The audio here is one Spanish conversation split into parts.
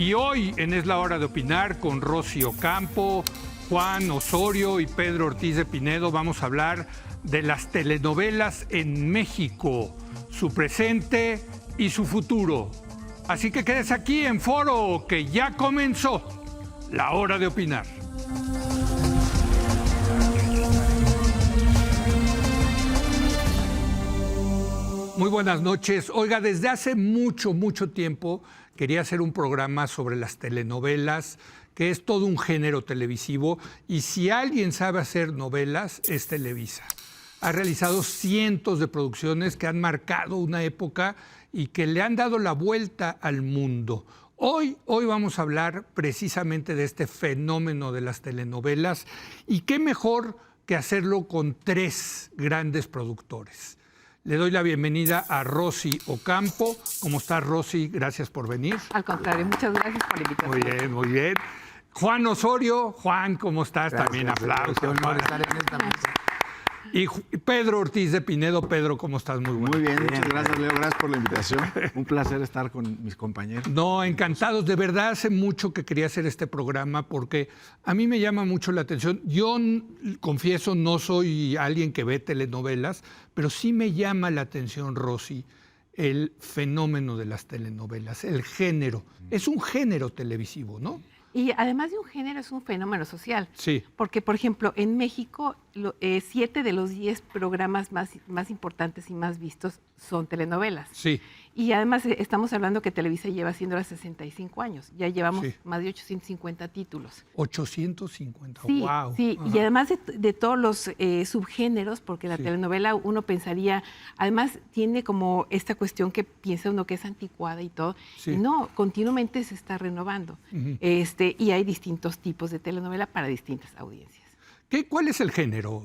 Y hoy en Es la Hora de Opinar con Rosy Ocampo, Juan Osorio y Pedro Ortiz de Pinedo vamos a hablar de las telenovelas en México, su presente y su futuro. Así que quédese aquí en Foro, que ya comenzó la Hora de Opinar. Muy buenas noches. Oiga, desde hace mucho tiempo quería hacer un programa sobre las telenovelas, que es todo un género televisivo, y si alguien sabe hacer novelas, es Televisa. Ha realizado cientos de producciones que han marcado una época y que le han dado la vuelta al mundo. Hoy vamos a hablar precisamente de este fenómeno de las telenovelas, y qué mejor que hacerlo con tres grandes productores. Le doy la bienvenida a Rosy Ocampo. ¿Cómo estás, Rosy? Gracias por venir. Al contrario, muchas gracias por la invitación. Muy bien. Juan Osorio. Juan, ¿cómo estás? Gracias, también aplausos. Qué honor estar en esta mesa. Y Pedro Ortiz de Pinedo. Pedro, ¿cómo estás? Muy bueno. Muy bien, muchas gracias, Leo. Gracias por la invitación. Un placer estar con mis compañeros. No, encantados. De verdad, hace mucho que quería hacer este programa porque a mí me llama mucho la atención. Yo, confieso, no soy alguien que ve telenovelas, pero sí me llama la atención, Rosy, el fenómeno de las telenovelas, el género. Es un género televisivo, ¿no? Y además de un género, es un fenómeno social. Sí. Porque, por ejemplo, en México, 7 de los 10 programas más importantes y más vistos son telenovelas. Sí. Y además estamos hablando que Televisa lleva haciéndolas 65 años. Ya llevamos más de 850 títulos. 850, sí, wow. Sí, y además de todos los subgéneros, porque la telenovela uno pensaría, además tiene como esta cuestión que piensa uno que es anticuada y todo. Sí. Y no, continuamente se está renovando. Y hay distintos tipos de telenovela para distintas audiencias. ¿Cuál es el género?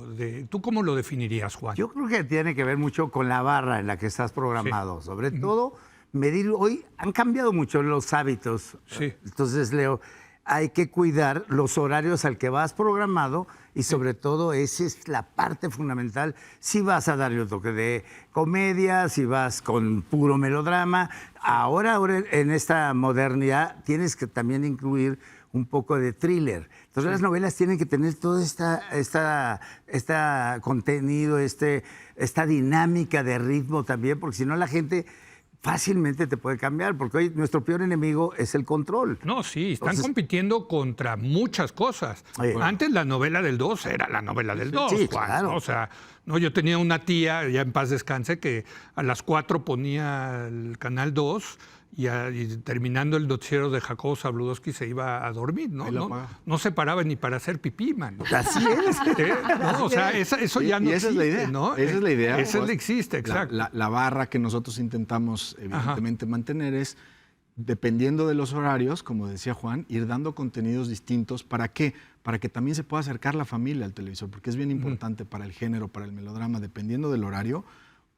¿Tú cómo lo definirías, Juan? Yo creo que tiene que ver mucho con la barra en la que estás programado. Sí. Sobre todo, medir. Hoy han cambiado mucho los hábitos. Sí. Entonces, Leo, hay que cuidar los horarios al que vas programado y sobre todo esa es la parte fundamental. Si vas a darle un toque de comedia, si vas con puro melodrama. Ahora en esta modernidad tienes que también incluir un poco de thriller. Entonces las novelas tienen que tener todo este contenido, esta dinámica de ritmo también, porque si no la gente fácilmente te puede cambiar, porque hoy nuestro peor enemigo es el control. No, sí, están compitiendo contra muchas cosas. Antes la novela del 2 era la novela del 2, sí, Juan. Claro. O sea, no, yo tenía una tía, ya en paz descanse, que a las 4 ponía el canal 2 y terminando el noticiero de Jacobo Zabludowski se iba a dormir, ¿no? No se paraba ni para hacer pipí, man. Así es. No, o sea, eso ya no existe, esa es la idea, ¿no? Esa es la idea. Esa existe, exacto. La barra que nosotros intentamos, evidentemente, mantener es, dependiendo de los horarios, como decía Juan, ir dando contenidos distintos. ¿Para qué? Para que también se pueda acercar la familia al televisor, porque es bien importante para el género, para el melodrama, dependiendo del horario,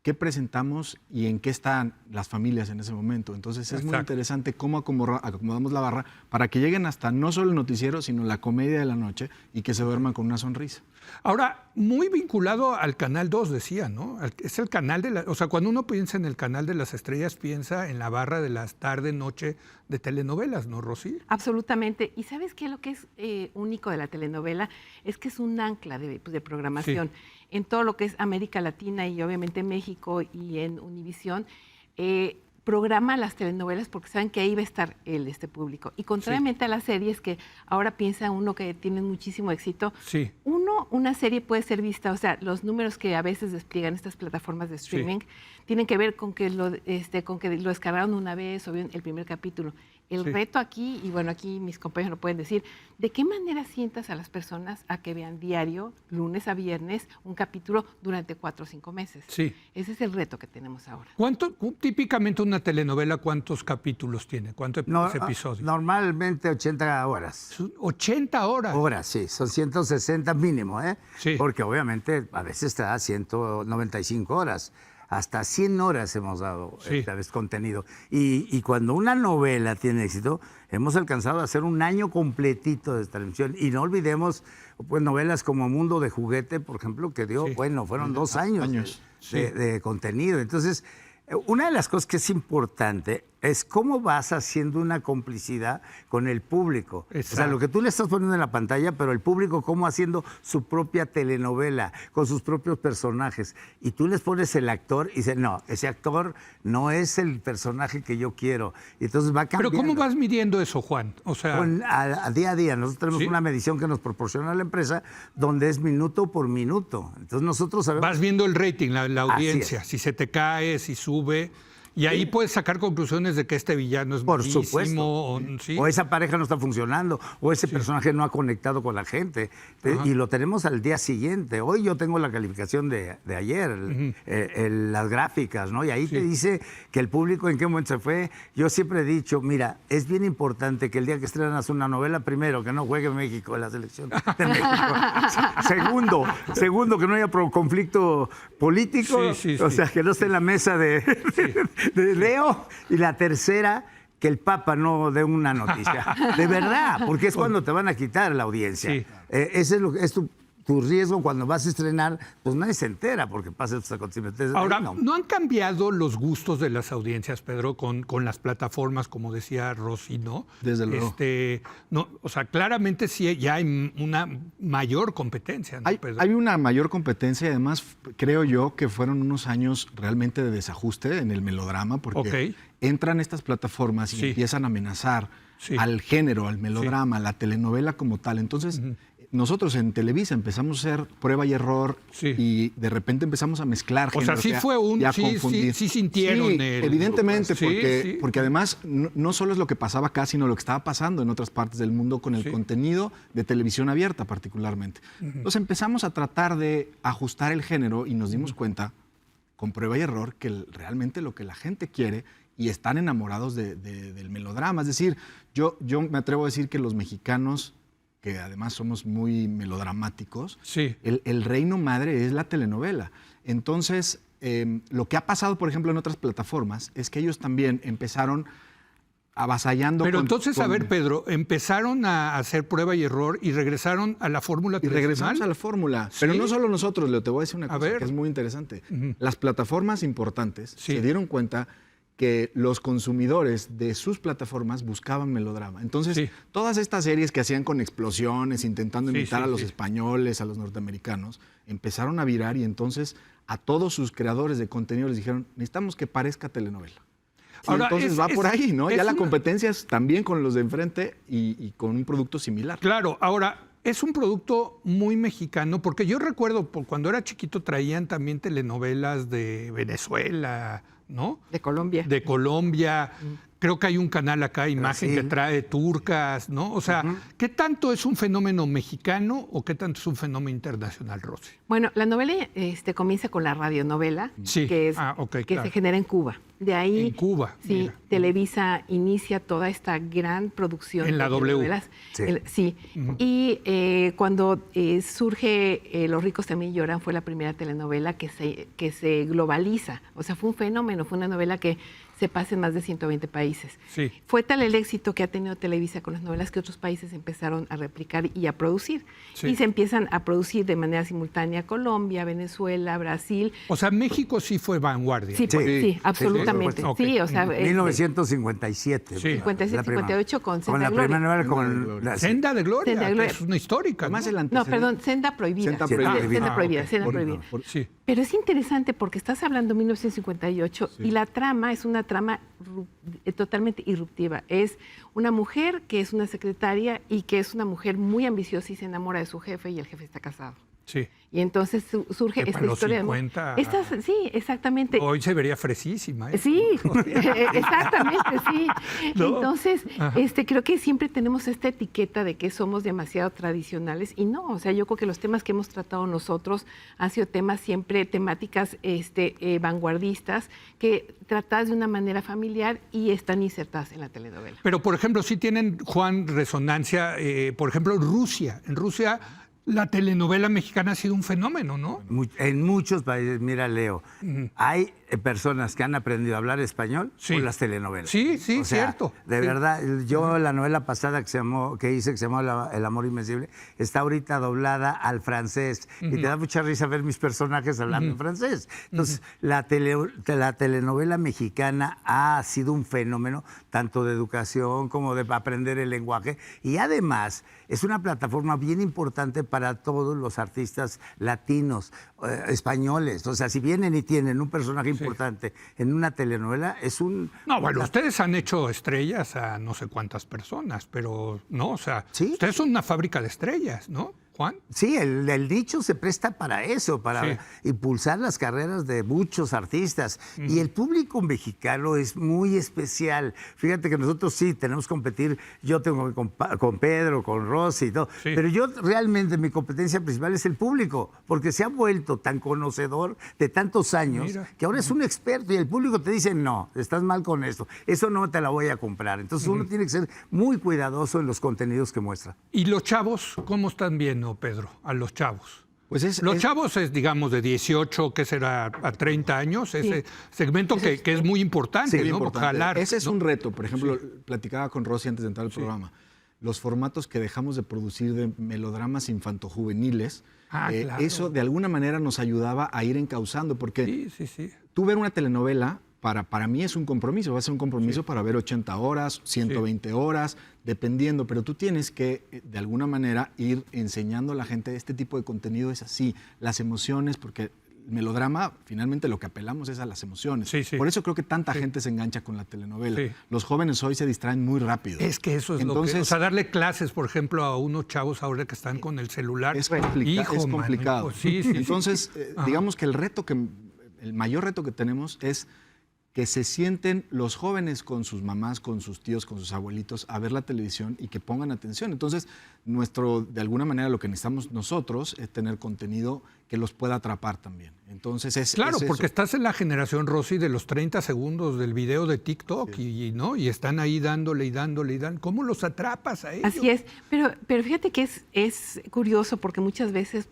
qué presentamos y en qué están las familias en ese momento. Entonces es muy interesante cómo acomodamos la barra para que lleguen hasta no solo el noticiero, sino la comedia de la noche y que se duerman con una sonrisa. Ahora, muy vinculado al Canal 2, decía, ¿no? Es el canal de o sea, cuando uno piensa en el Canal de las Estrellas, piensa en la barra de las tarde-noche de telenovelas, ¿no, Rosy? Absolutamente. ¿Y sabes qué? Lo que es único de la telenovela es que es un ancla de programación. Sí. En todo lo que es América Latina y obviamente México y en Univisión, programa las telenovelas porque saben que ahí va a estar este público. Y contrariamente a las series que ahora piensa uno que tienen muchísimo éxito, una serie puede ser vista, o sea, los números que a veces despliegan estas plataformas de streaming tienen que ver con que lo descargaron una vez o bien el primer capítulo. El reto aquí, y bueno, aquí mis compañeros lo pueden decir, ¿de qué manera sientas a las personas a que vean diario, lunes a viernes, un capítulo durante 4 o 5 meses? Sí. Ese es el reto que tenemos ahora. Típicamente una telenovela, ¿cuántos capítulos tiene? ¿Cuántos episodios? Normalmente 80 horas. 80 horas. Horas, sí. Son 160 mínimo, ¿eh? Sí. Porque obviamente a veces te da 195 horas. Hasta 100 horas hemos dado esta vez contenido. Y cuando una novela tiene éxito, hemos alcanzado a hacer un año completito de televisión. Y no olvidemos pues, novelas como Mundo de Juguete, por ejemplo, que dio, fueron 2 años de contenido. Entonces, una de las cosas que es importante Es cómo vas haciendo una complicidad con el público. Exacto. O sea, lo que tú le estás poniendo en la pantalla, pero el público cómo haciendo su propia telenovela, con sus propios personajes. Y tú les pones el actor y dices, no, ese actor no es el personaje que yo quiero. Y entonces va cambiando. Pero ¿cómo vas midiendo eso, Juan? O sea, A día a día. Nosotros tenemos ¿sí? una medición que nos proporciona la empresa donde es minuto por minuto. Entonces nosotros sabemos... vas viendo el rating, la Así audiencia, es. si se te cae, si sube. Y ahí puedes sacar conclusiones de que este villano es Por malísimo, supuesto. o, ¿sí? O esa pareja no está funcionando, o ese personaje no ha conectado con la gente. Y lo tenemos al día siguiente. Hoy yo tengo la calificación de ayer, las gráficas, ¿no? Y ahí te dice que el público en qué momento se fue. Yo siempre he dicho, mira, es bien importante que el día que estrenas una novela, primero, que no juegue México en la selección de México. Segundo, que no haya conflicto político, o sea, que no esté en la mesa de Leo. Y la tercera, que el Papa no dé una noticia. De verdad, porque es cuando te van a quitar la audiencia. Sí. Ese es tu riesgo cuando vas a estrenar, pues nadie se entera porque pasa estos acontecimientos. Ahora, No. ¿no han cambiado los gustos de las audiencias, Pedro, con las plataformas, como decía Rosy, ¿no? Desde luego. No, o sea, claramente sí ya hay una mayor competencia, ¿no, Pedro? Hay una mayor competencia y además creo yo que fueron unos años realmente de desajuste en el melodrama porque entran estas plataformas y empiezan a amenazar al género, al melodrama, a la telenovela como tal. Entonces, nosotros en Televisa empezamos a hacer prueba y error y de repente empezamos a mezclar O sea, géneros sí fue y a confundir. sí sintieron Sí, el... evidentemente, Sí, porque además no solo es lo que pasaba acá, sino lo que estaba pasando en otras partes del mundo con el contenido de televisión abierta particularmente. Entonces empezamos a tratar de ajustar el género y nos dimos cuenta, con prueba y error, que realmente lo que la gente quiere y están enamorados del melodrama. Es decir, yo me atrevo a decir que los mexicanos, que además somos muy melodramáticos, el reino madre es la telenovela. Entonces, lo que ha pasado, por ejemplo, en otras plataformas, es que ellos también empezaron avasallando. Pero entonces, a ver, Pedro, empezaron a hacer prueba y error y regresaron a la fórmula tradicional. Y regresamos a la fórmula. Pero no solo nosotros, Leo, te voy a decir una cosa que es muy interesante. Las plataformas importantes se dieron cuenta que los consumidores de sus plataformas buscaban melodrama. Entonces, todas estas series que hacían con explosiones, intentando imitar a los españoles, a los norteamericanos, empezaron a virar y entonces a todos sus creadores de contenido les dijeron, necesitamos que parezca telenovela. Ahora, entonces va por ahí, ¿no? Ya la competencia es también con los de enfrente y con un producto similar. Claro, ahora, es un producto muy mexicano, porque yo recuerdo, cuando era chiquito traían también telenovelas de Venezuela, ¿no? De Colombia. De Colombia. Creo que hay un canal acá, Imagen, que trae turcas, ¿no? O sea, ¿qué tanto es un fenómeno mexicano o qué tanto es un fenómeno internacional, Rosy? Bueno, la novela comienza con la radionovela, que se genera en Cuba. De ahí, en Cuba. Sí, mira. Televisa inicia toda esta gran producción en la de W. novelas. Y cuando surge Los ricos también lloran, fue la primera telenovela que se globaliza. O sea, fue un fenómeno, fue una novela que se pasa en más de 120 países. Sí. Fue tal el éxito que ha tenido Televisa con las novelas que otros países empezaron a replicar y a producir. Sí. Y se empiezan a producir de manera simultánea Colombia, Venezuela, Brasil. O sea, México sí fue vanguardia. Sí, absolutamente. Sí, o sea, 1957. 57, 58 con Senda la Gloria. primera novela con la Senda de Gloria, Senda de Gloria. que es una histórica. Más ¿no? el No, perdón, Senda Prohibida. Senda Prohibida. Senda Prohibida, ok. Senda Prohibida. Sí. Pero es interesante porque estás hablando de 1958 y la trama es una trama totalmente irruptiva. Es una mujer que es una secretaria y que es una mujer muy ambiciosa y se enamora de su jefe y el jefe está casado. Sí. Y entonces surge Que esta para los historia 50, sí, exactamente. Hoy se vería fresísima. Sí, exactamente, sí. ¿No? Entonces, creo que siempre tenemos esta etiqueta de que somos demasiado tradicionales y no, o sea, yo creo que los temas que hemos tratado nosotros han sido temas siempre, temáticas vanguardistas, que tratadas de una manera familiar y están insertadas en la telenovela. Pero, por ejemplo, sí tienen, Juan, resonancia, por ejemplo, en Rusia. En Rusia la telenovela mexicana ha sido un fenómeno, ¿no? En muchos países, mira, Leo, hay personas que han aprendido a hablar español Sí. con las telenovelas. Sí, O sea, cierto. De Sí. verdad, yo la novela pasada que hice, que se llamó El amor invencible, está ahorita doblada al francés. Y te da mucha risa ver mis personajes hablando en francés. Entonces, la telenovela mexicana ha sido un fenómeno, tanto de educación como de aprender el lenguaje. Y además, es una plataforma bien importante para todos los artistas latinos, españoles. O sea, si vienen y tienen un personaje importante en una telenovela, es un... No, bueno, ustedes han hecho estrellas a no sé cuántas personas, pero no, o sea, Sí. ustedes son una fábrica de estrellas, ¿no, Juan? Sí, el nicho se presta para eso, para Sí. impulsar las carreras de muchos artistas. Y el público mexicano es muy especial. Fíjate que nosotros sí tenemos que competir. Yo tengo con Pedro, con Rosy y todo. Sí. Pero yo realmente mi competencia principal es el público, porque se ha vuelto tan conocedor de tantos años Mira. que ahora es un experto y el público te dice, no, estás mal con esto. Eso no te la voy a comprar. Entonces uno tiene que ser muy cuidadoso en los contenidos que muestra. ¿Y los chavos cómo están viendo, Pedro, a los chavos? Pues Los chavos es, digamos, de 18, ¿qué será? A 30 años, ese segmento que es muy importante, muy ¿no? importante. Jalar, Ese es ¿no? un reto. Por ejemplo, platicaba con Rosy antes de entrar al programa. Los formatos que dejamos de producir de melodramas infantojuveniles, Claro. eso de alguna manera nos ayudaba a ir encauzando, porque Sí, sí, sí. tú ver una telenovela, para mí es un compromiso, va a ser un compromiso para ver 80 horas, 120 horas, dependiendo, pero tú tienes que, de alguna manera, ir enseñando a la gente este tipo de contenido es así, las emociones, porque el melodrama, finalmente lo que apelamos es a las emociones. Sí, sí. Por eso creo que tanta gente se engancha con la telenovela. Sí. Los jóvenes hoy se distraen muy rápido. Es que eso es lo que... Entonces, O sea, darle clases, por ejemplo, a unos chavos ahora que están con el celular. es, Hijo, es mano, complicado. sí, sí, sí. Entonces, digamos que el mayor reto que tenemos es que se sienten los jóvenes con sus mamás, con sus tíos, con sus abuelitos a ver la televisión y que pongan atención. Entonces, de alguna manera lo que necesitamos nosotros es tener contenido que los pueda atrapar también. Entonces Claro, es porque eso. estás en la generación, Rosy, de los 30 segundos del video de TikTok ¿no? Y están ahí dándole y dándole y dándole. ¿Cómo los atrapas a ellos? Así es, pero fíjate que es curioso porque muchas veces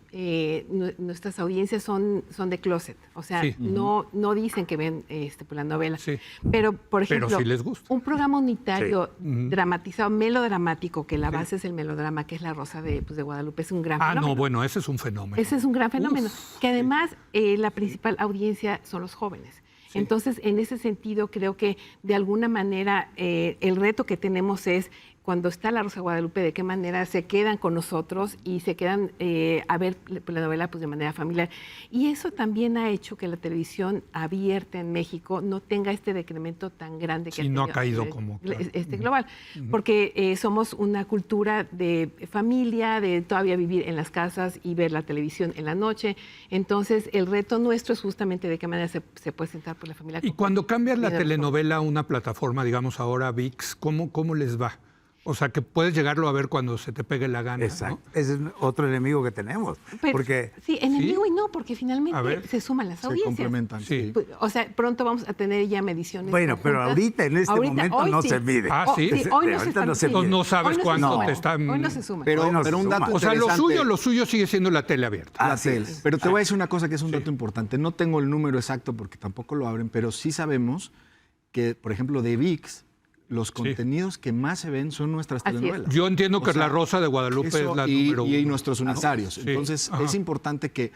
nuestras audiencias son de closet, o sea, Sí. no dicen que ven por la novela, Sí. pero por ejemplo, sí les gusta. un programa unitario dramatizado, melodramático, que la base es el melodrama, que es La Rosa de Guadalupe, es un gran fenómeno. No, bueno, ese es un fenómeno. Ese es un gran fenómeno, Uf, que además la principal audiencia son los jóvenes. Sí. Entonces, en ese sentido, creo que de alguna manera el reto que tenemos es, cuando está La Rosa de Guadalupe, de qué manera se quedan con nosotros y se quedan a ver la novela de manera familiar. Y eso también ha hecho que la televisión abierta en México no tenga este decremento tan grande que Sí, no ha tenido caído como, claro. global, porque somos una cultura de familia, de todavía vivir en las casas y ver la televisión en la noche. Entonces, el reto nuestro es justamente de qué manera se puede sentar por la familia. Y cuando cambias la Vida telenovela a una plataforma, digamos ahora ViX, ¿cómo les va? O sea, que puedes llegarlo a ver cuando se te pegue la gana, Exacto. ¿no? Ese es otro enemigo que tenemos. Pero, porque sí, enemigo ¿Sí? y no, porque A finalmente ver. se suman las Se audiencias. complementan. Sí. Sí. Pues, o sea, pronto vamos a tener ya mediciones. Bueno, pero conjuntas. ahorita, en este momento, hoy no sí. se mide. Ah, ¿sí? hoy no se Ahorita están no se midiendo. mide. No sabes Hoy no se cuánto suman. te están... Hoy no se suman. Pero Hoy no se un dato suma. O sea, interesante. lo suyo sigue siendo la tele abierta. Así La es. tele. Pero te voy a decir una cosa que es un dato importante. No tengo el número exacto porque tampoco lo abren, pero sí sabemos que, por ejemplo, de ViX, los contenidos que más se ven son nuestras Así es. telenovelas. Yo entiendo que O sea, La Rosa de Guadalupe Eso es la y, número uno. y nuestros unitarios. Sí. Entonces, Ajá. es importante que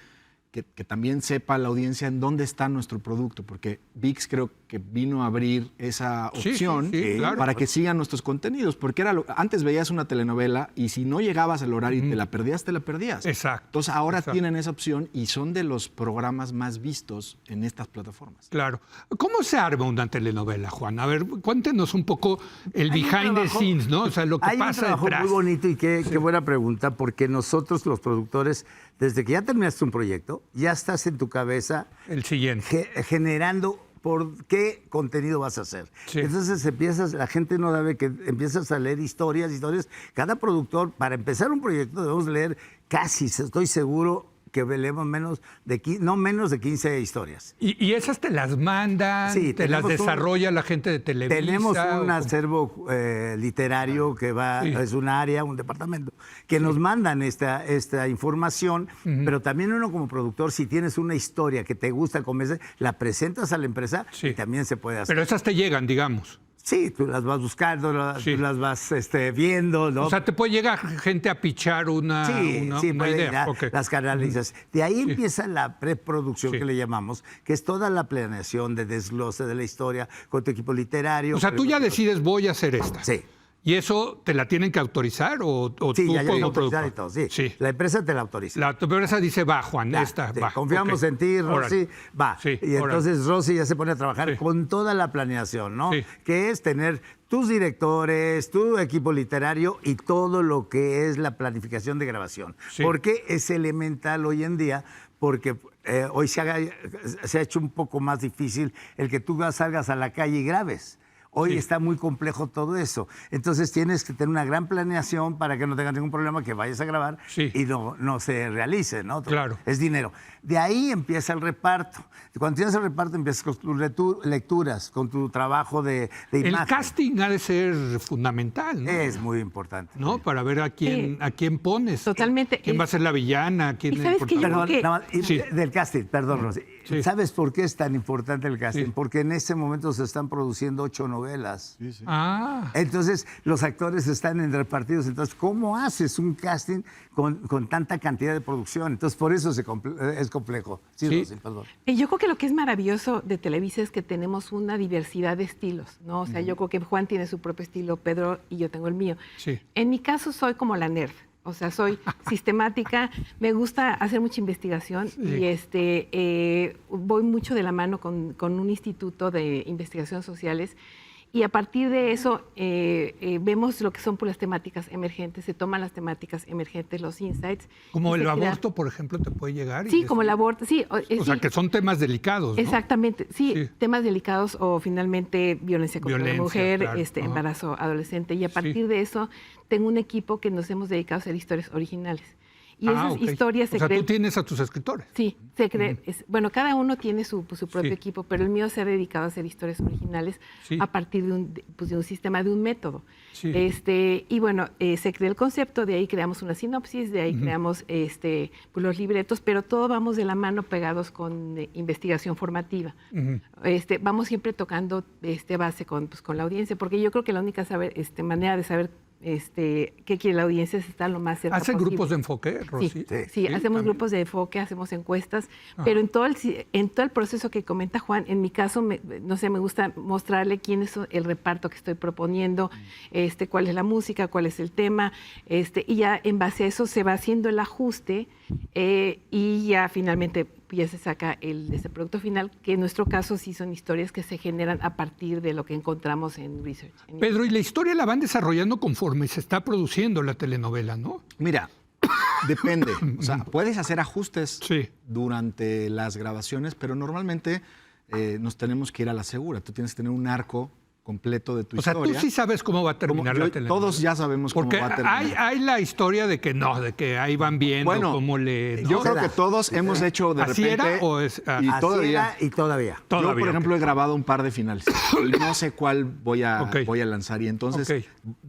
también sepa la audiencia en dónde está nuestro producto, porque ViX creo que vino a abrir esa Sí, sí, opción sí, claro. para que sigan nuestros contenidos, porque antes veías una telenovela y si no llegabas al horario y te la perdías, te la perdías. Exacto. Entonces, ahora Exacto. tienen esa opción y son de los programas más vistos en estas plataformas. Claro. ¿Cómo se arma una telenovela, Juan? A ver, cuéntenos un poco el Hay un behind the trabajo- scenes, ¿no? O sea, lo que Hay un pasa trabajo detrás. muy bonito y qué buena pregunta, porque nosotros los productores, desde que ya terminaste un proyecto, ya estás en tu cabeza El siguiente. generando por qué contenido vas a hacer. Sí. Entonces la gente no debe que empiezas a leer historias. Cada productor, para empezar un proyecto, debemos leer casi, estoy seguro, que velemos no menos de 15 historias. ¿Y esas te las mandan? Sí, ¿te las desarrolla la gente de Televisa? Tenemos un o acervo literario que es un área, un departamento, que nos mandan esta información, pero también uno como productor, si tienes una historia que te gusta, la presentas a la empresa y también se puede hacer. Pero esas te llegan, digamos. Sí, tú las vas buscando, tú las vas viendo, ¿no? O sea, te puede llegar gente a pichar una idea. Las canalizas. De ahí empieza la preproducción que le llamamos, que es toda la planeación de desglose de la historia con tu equipo literario. O sea, tú ya decides, voy a hacer esta. Sí. ¿Y eso te la tienen que autorizar o sí, tú ya como productor? Y productor? todo, sí. La empresa te la autoriza. La empresa dice, va, Juan, esta, va. Confiamos en ti, Rosy, va. Sí, y entonces Rosy ya se pone a trabajar con toda la planeación, ¿no? Sí. Que es tener tus directores, tu equipo literario y todo lo que es la planificación de grabación. Sí. Porque es elemental hoy en día, porque hoy se ha hecho un poco más difícil el que tú salgas a la calle y grabes. Hoy está muy complejo todo eso. Entonces tienes que tener una gran planeación para que no tengas ningún problema, que vayas a grabar y no se realice, ¿no? Claro. Es dinero. De ahí empieza el reparto. Cuando tienes el reparto empiezas con tus lecturas, con tu trabajo de imagen. El casting ha de ser fundamental, ¿no? Es muy importante. ¿No? Para ver a quién pones. Totalmente. ¿Quién va a ser la villana? ¿Quién ¿Y sabes que yo creo que... Nada más, del casting, perdón, Rosy. Sí. ¿Sabes por qué es tan importante el casting? Sí. Porque en ese momento se están produciendo 8 novelas. Sí, sí. Ah. Entonces, los actores están en repartidos. Entonces, ¿cómo haces un casting con tanta cantidad de producción? Entonces, por eso es complejo. Sí, Rosy, perdón. Yo creo que lo que es maravilloso de Televisa es que tenemos una diversidad de estilos, ¿no? O sea, yo creo que Juan tiene su propio estilo, Pedro y yo tengo el mío. Sí. En mi caso soy como la nerd. O sea, soy sistemática, me gusta hacer mucha investigación y voy mucho de la mano con un instituto de investigaciones sociales y a partir de eso vemos lo que son las temáticas emergentes, se toman las temáticas emergentes, los insights. Como el aborto, por ejemplo, te puede llegar. Sí, como el aborto, sí. O sea, que son temas delicados, ¿no? Exactamente, sí, temas delicados o finalmente violencia contra la mujer, claro. Embarazo adolescente. Y a partir de eso tengo un equipo que nos hemos dedicado a hacer historias originales. Y esas historias se creen... O sea, tú tienes a tus escritores. Sí, se creen. Bueno, cada uno tiene su propio equipo, pero el mío se ha dedicado a hacer historias originales a partir de un sistema, de un método. Sí. Y bueno, se crea el concepto, de ahí creamos una sinopsis, de ahí creamos los libretos, pero todo vamos de la mano pegados con investigación formativa. Vamos siempre tocando base con la audiencia, porque yo creo que la única manera de saber qué quiere la audiencia es estar lo más cerca ¿Hacen posible. grupos de enfoque, Rosy? Sí, hacemos también grupos de enfoque, hacemos encuestas, pero en todo el proceso que comenta Juan, en mi caso, me gusta mostrarle quién es el reparto que estoy proponiendo, cuál es la música, cuál es el tema, y ya en base a eso se va haciendo el ajuste y ya finalmente ya se saca ese producto final, que en nuestro caso sí son historias que se generan a partir de lo que encontramos en research. Pedro, y la historia la van desarrollando conforme se está produciendo la telenovela, ¿no? Mira, depende. O sea, puedes hacer ajustes durante las grabaciones, pero normalmente nos tenemos que ir a la segura. Tú tienes que tener un arco completo de tu historia. O sea, tú sí sabes cómo va a terminar la telenovela. Todos ya sabemos cómo va a terminar. Porque hay la historia de que ahí van viendo cómo le... Yo creo que todos hemos hecho de ¿Así repente... era o es...? Y todavía. Yo, por ejemplo, he grabado un par de finales y no sé cuál voy a lanzar. Y entonces,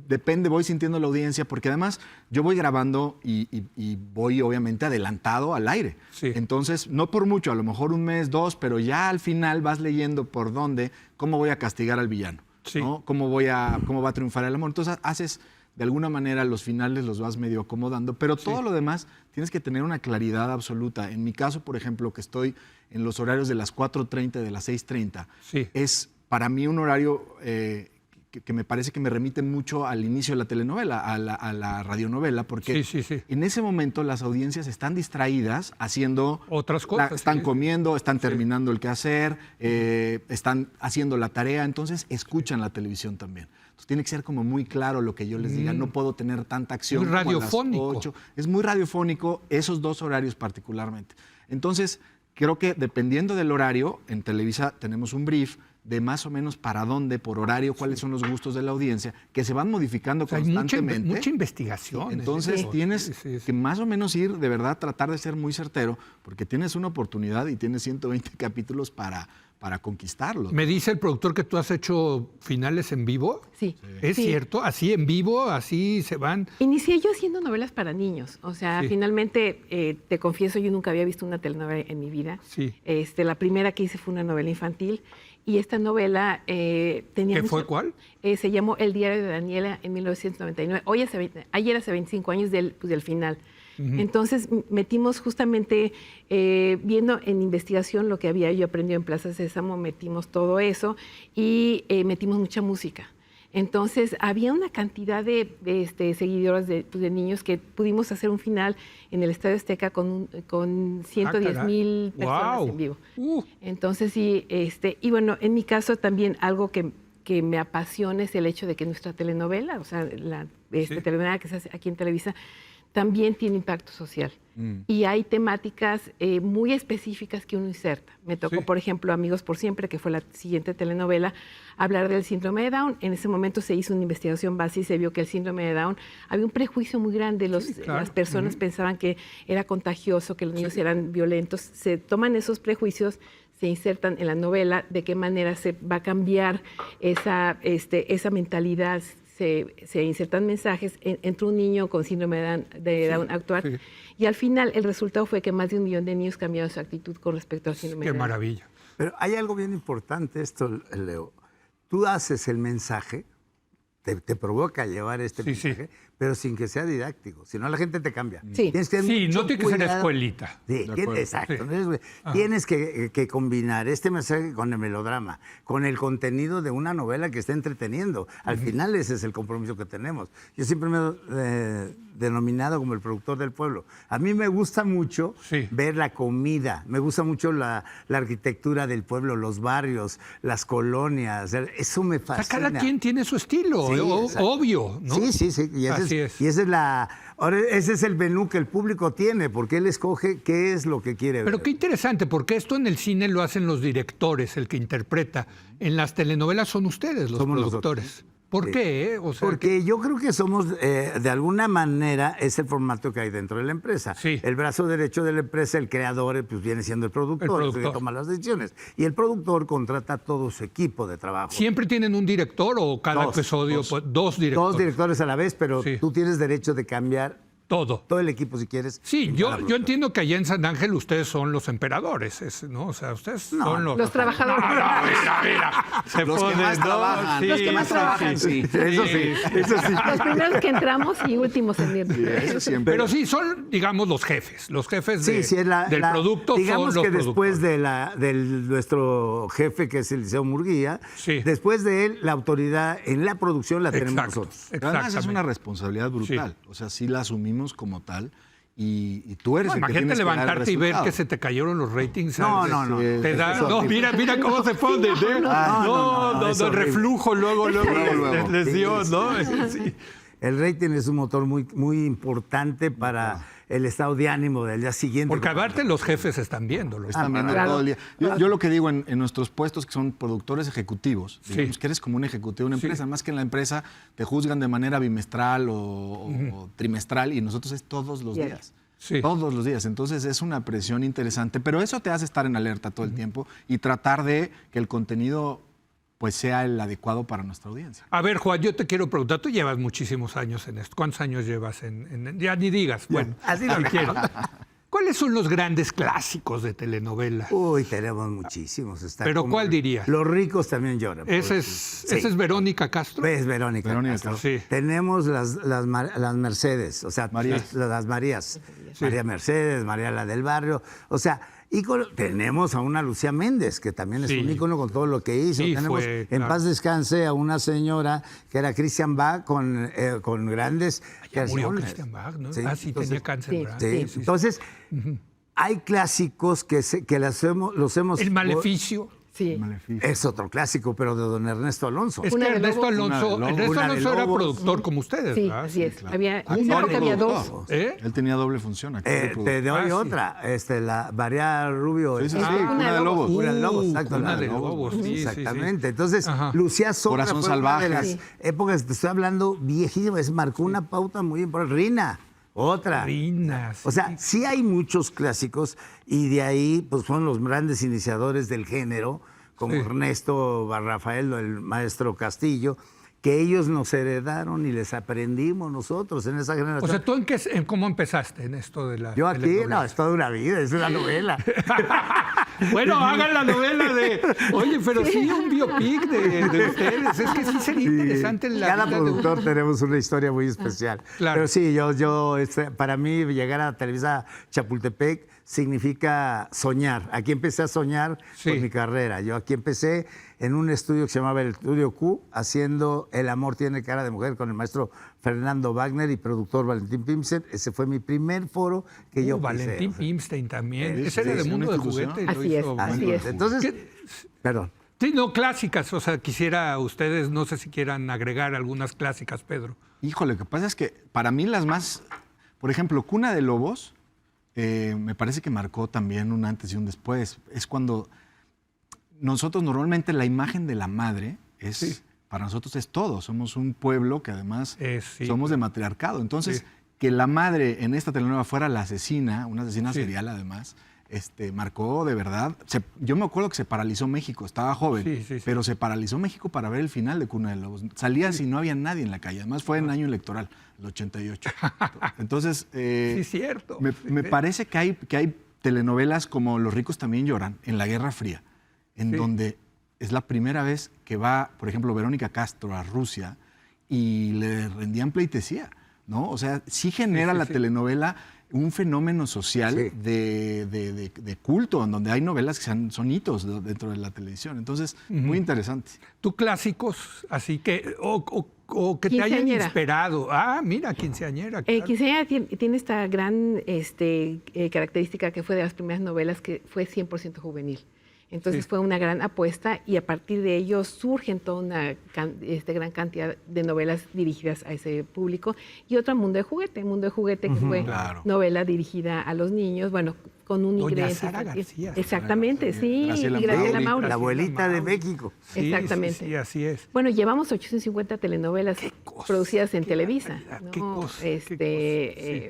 depende, voy sintiendo la audiencia, porque además yo voy grabando y voy obviamente adelantado al aire. Sí. Entonces, no por mucho, a lo mejor un mes, 2, pero ya al final vas leyendo por dónde, cómo voy a castigar al villano. Sí. ¿No? ¿Cómo va a triunfar el amor? Entonces haces, de alguna manera, los finales los vas medio acomodando, pero todo lo demás tienes que tener una claridad absoluta. En mi caso, por ejemplo, que estoy en los horarios de las 4:30 y de las 6:30, es para mí un horario que me parece que me remite mucho al inicio de la telenovela, a la radionovela, porque en ese momento las audiencias están distraídas haciendo otras cosas. Están comiendo, están terminando el quehacer, están haciendo la tarea, entonces escuchan la televisión también. Entonces tiene que ser como muy claro lo que yo les diga, no puedo tener tanta acción. Muy radiofónico. Como a las 8. Es muy radiofónico, esos 2 horarios particularmente. Entonces, creo que dependiendo del horario, en Televisa tenemos un brief de más o menos para dónde, por horario, cuáles son los gustos de la audiencia, que se van modificando Hay constantemente. mucha investigación. Entonces tienes que más o menos ir, de verdad, tratar de ser muy certero, porque tienes una oportunidad y tienes 120 capítulos para conquistarlos. Me dice el productor que tú has hecho finales en vivo. Sí. ¿Es Sí. cierto? ¿Así en vivo? ¿Así se van? Inicié yo haciendo novelas para niños. O sea, Sí. finalmente, te confieso, yo nunca había visto una telenovela en mi vida. Sí. La primera que hice fue una novela infantil. Y esta novela tenía... ¿Qué fue cuál? Se llamó El diario de Daniela en 1999. Ayer hace 25 años del final. Entonces metimos justamente, viendo en investigación lo que había yo aprendido en Plaza Sésamo, metimos todo eso y metimos mucha música. Entonces había una cantidad de seguidores de niños que pudimos hacer un final en el Estadio Azteca con 110,000 personas Wow. en vivo. Entonces sí, y bueno, en mi caso también algo que me apasiona es el hecho de que nuestra telenovela, o sea, la telenovela que se hace aquí en Televisa, también tiene impacto social. Y hay temáticas muy específicas que uno inserta. Me tocó, Sí. por ejemplo, Amigos por Siempre, que fue la siguiente telenovela, hablar del síndrome de Down. En ese momento se hizo una investigación base y se vio que el síndrome de Down, había un prejuicio muy grande. Claro. Las personas pensaban que era contagioso, que los niños eran violentos. Se toman esos prejuicios, se insertan en la novela, de qué manera se va a cambiar esa mentalidad. Se insertan mensajes entre un niño con síndrome de Down actuar. Sí. Y al final el resultado fue que más de 1 millón de niños cambiaron su actitud con respecto al síndrome Qué de Down. maravilla. Pero hay algo bien importante esto, Leo. Tú haces el mensaje, te provoca llevar este Sí, sí. mensaje, pero sin que sea didáctico. Si no, la gente te cambia. Sí. Tienes que tener Sí, mucho no tiene que ser cuidado. escuelita. Sí, acuerdo. exacto. Sí. Entonces, tienes que combinar este mensaje con el melodrama, con el contenido de una novela que está entreteniendo. Al final ese es el compromiso que tenemos. Yo siempre me he denominado como el productor del pueblo. A mí me gusta mucho Sí. ver la comida, me gusta mucho la arquitectura del pueblo, los barrios, las colonias. Eso me O sea, fascina. cada quien tiene su estilo, Sí, exacto. obvio, ¿no? Sí, sí, sí. Y Así es. Y ahora ese es el menú que el público tiene, porque él escoge qué es lo que quiere ver. Pero qué interesante, porque esto en el cine lo hacen los directores, el que interpreta. En las telenovelas son ustedes los Somos productores. nosotros. ¿Por Sí. qué? O sea, Porque yo creo que somos, de alguna manera, es el formato que hay dentro de la empresa. Sí. El brazo derecho de la empresa, el creador, pues viene siendo el productor, El el productor. que toma las decisiones. Y el productor contrata a todo su equipo de trabajo. ¿siempre tienen un director o cada Dos, episodio? dos. Pues, dos directores. Dos directores a la vez, pero Sí. tú tienes derecho de cambiar Todo. todo el equipo si quieres. Sí, en yo cada producción. entiendo que allá en San Ángel ustedes son los emperadores, ¿no? O sea, ustedes son Los trabajadores. Mira. Se Los que ponen, más ¿no? trabajan. Sí, Los que más trabajan, sí. Eso sí, eso sí. Los primeros que entramos y últimos en irnos. Eso siempre. Pero sí, son, digamos, los jefes. Los jefes Sí, sí, del producto digamos son los que después productores. de nuestro jefe, que es Eliseo Murguía, Sí. después de él, la autoridad en la producción la tenemos Exacto, nosotros. Pero además es exactamente. una responsabilidad brutal. O sea, sí la asumimos como tal y tú eres No, el que imagínate tienes que dar el levantarte y ver resultado. que se te cayeron los ratings. No, ¿sabes? no, no. Te da, Eso no, sí. mira cómo se ponen. ¿eh? No, es el horrible. reflujo luego luego. les dio, Sí, ¿no? Sí. El rating es un motor muy, muy importante para el estado de ánimo del día siguiente. Porque aparte los jefes están viéndolo. Están viendo claro. todo el día. Yo lo que digo en nuestros puestos, que son productores ejecutivos, Sí. digamos que eres como un ejecutivo de una empresa, más que en la empresa te juzgan de manera bimestral o trimestral y nosotros es todos los Diario. días. Sí. Todos los días. Entonces es una presión interesante, pero eso te hace estar en alerta todo el tiempo y tratar de que el contenido pues sea el adecuado para nuestra audiencia. A ver, Juan, yo te quiero preguntar, tú llevas muchísimos años en esto. ¿Cuántos años llevas ya ni digas? Bueno, así si lo quieres. ¿Cuáles son los grandes clásicos de telenovela? Uy, tenemos muchísimos. Está ¿Pero como cuál dirías? Los ricos también lloran. Esa Sí. es Verónica Castro. Es Verónica. Verónica Castro. Castro. Sí. Tenemos las Mercedes, o sea, Marías. las Marías. María Mercedes, María la del barrio. O sea, tenemos a una Lucía Méndez, que también es Sí. un ícono con todo lo que hizo. Sí, Tenemos fue, en claro. paz descanse a una señora que era Christian Bach con grandes Ya murió creaciones. Christian Bach, ¿no? Sí, Sí, entonces- tenía cáncer, sí, ¿verdad? Sí, entonces, hay clásicos que los hemos... El Maleficio. Sí. Maleficio. Es otro clásico, pero de don Ernesto Alonso. Es Una que de Ernesto Lobos. Alonso, Una de Ernesto Lobos. Alonso Una de era Lobos. productor como ustedes, Sí, ¿verdad? así es. claro. Había, Actor una y época había dos. productor. ¿Eh? Él tenía doble función. actor y Te productor. doy sí. otra, la María Rubio. Sí, sí, sí, Cuna Cuna de de Lobos. Cuna de Lobos, exacto. Cuna la de Lobos, sí, sí, sí. Exactamente. Entonces, Ajá. Lucía Sombra Corazón fue una de salvaje. las Sí. épocas, te estoy hablando viejísima, marcó una pauta muy importante. Rina, otra. Rina, sí. O sea, sí hay muchos clásicos y de ahí pues fueron los grandes iniciadores del género, como Sí. Ernesto Rafael, el maestro Castillo, que ellos nos heredaron y les aprendimos nosotros en esa generación. O sea, ¿tú cómo empezaste en esto de la Yo aquí, telenovelas? no, es toda una vida, es una novela. Bueno, hagan la novela de... Oye, pero sí, un biopic de ustedes. Es que sí sería interesante la Cada vida de productor tenemos una historia muy especial. claro. Pero sí, para mí llegar a Televisa Chapultepec significa soñar. Aquí empecé a soñar Sí. con mi carrera. Yo aquí empecé en un estudio que se llamaba el Estudio Q, haciendo El amor tiene cara de mujer con el maestro Fernando Wagner y productor Valentín Pimstein. Ese fue mi primer foro que yo pisé. Valentín O sea. Pimstein también. Sí, Ese era de sí, Mundo una de institución. Juguete. Así es, así es. Entonces, ¿Qué? perdón. Sí, no, clásicas. O sea, quisiera ustedes, no sé si quieran agregar algunas clásicas, Pedro. Híjole, lo que pasa es que para mí las más, por ejemplo, Cuna de Lobos, me parece que marcó también un antes y un después. Es cuando nosotros normalmente la imagen de la madre es, Sí. para nosotros es todo. Somos un pueblo que además Sí, somos de matriarcado. Entonces, Sí. que la madre en esta telenovela fuera la asesina, una asesina Sí. serial además, marcó de verdad. Yo me acuerdo que se paralizó México, estaba joven, Sí, sí, sí. pero se paralizó México para ver el final de Cuna de Lobos. Salías y no había nadie en la calle. Además fue en año electoral, el 88. Entonces, Sí, cierto. me parece que hay telenovelas como Los ricos también lloran, en la Guerra Fría, en Sí. donde es la primera vez que va, por ejemplo, Verónica Castro a Rusia y le rendían pleitesía, ¿no? O sea, sí genera sí, la sí. telenovela un fenómeno social Sí. de culto, en donde hay novelas que son hitos dentro de la televisión. Entonces, muy interesante. ¿Tú clásicos, así que, o que te hayan Quinceañera. inspirado? Ah, mira, quinceañera. claro. Quinceañera tiene esta gran característica que fue de las primeras novelas que fue 100% juvenil. Entonces Sí. fue una gran apuesta y a partir de ello surgen toda una gran cantidad de novelas dirigidas a ese público. Y otra, Mundo de Juguete que fue Claro. novela dirigida a los niños, bueno, con un Doña ingrediente Sara infantil. García. Exactamente, sí, Graciela y Graciela Mauri. Mauri. La abuelita de México. Sí, Exactamente. Sí, sí, así es. Bueno, llevamos 850 telenovelas cosa, producidas en qué Televisa. barbaridad, ¿no? qué cosa, qué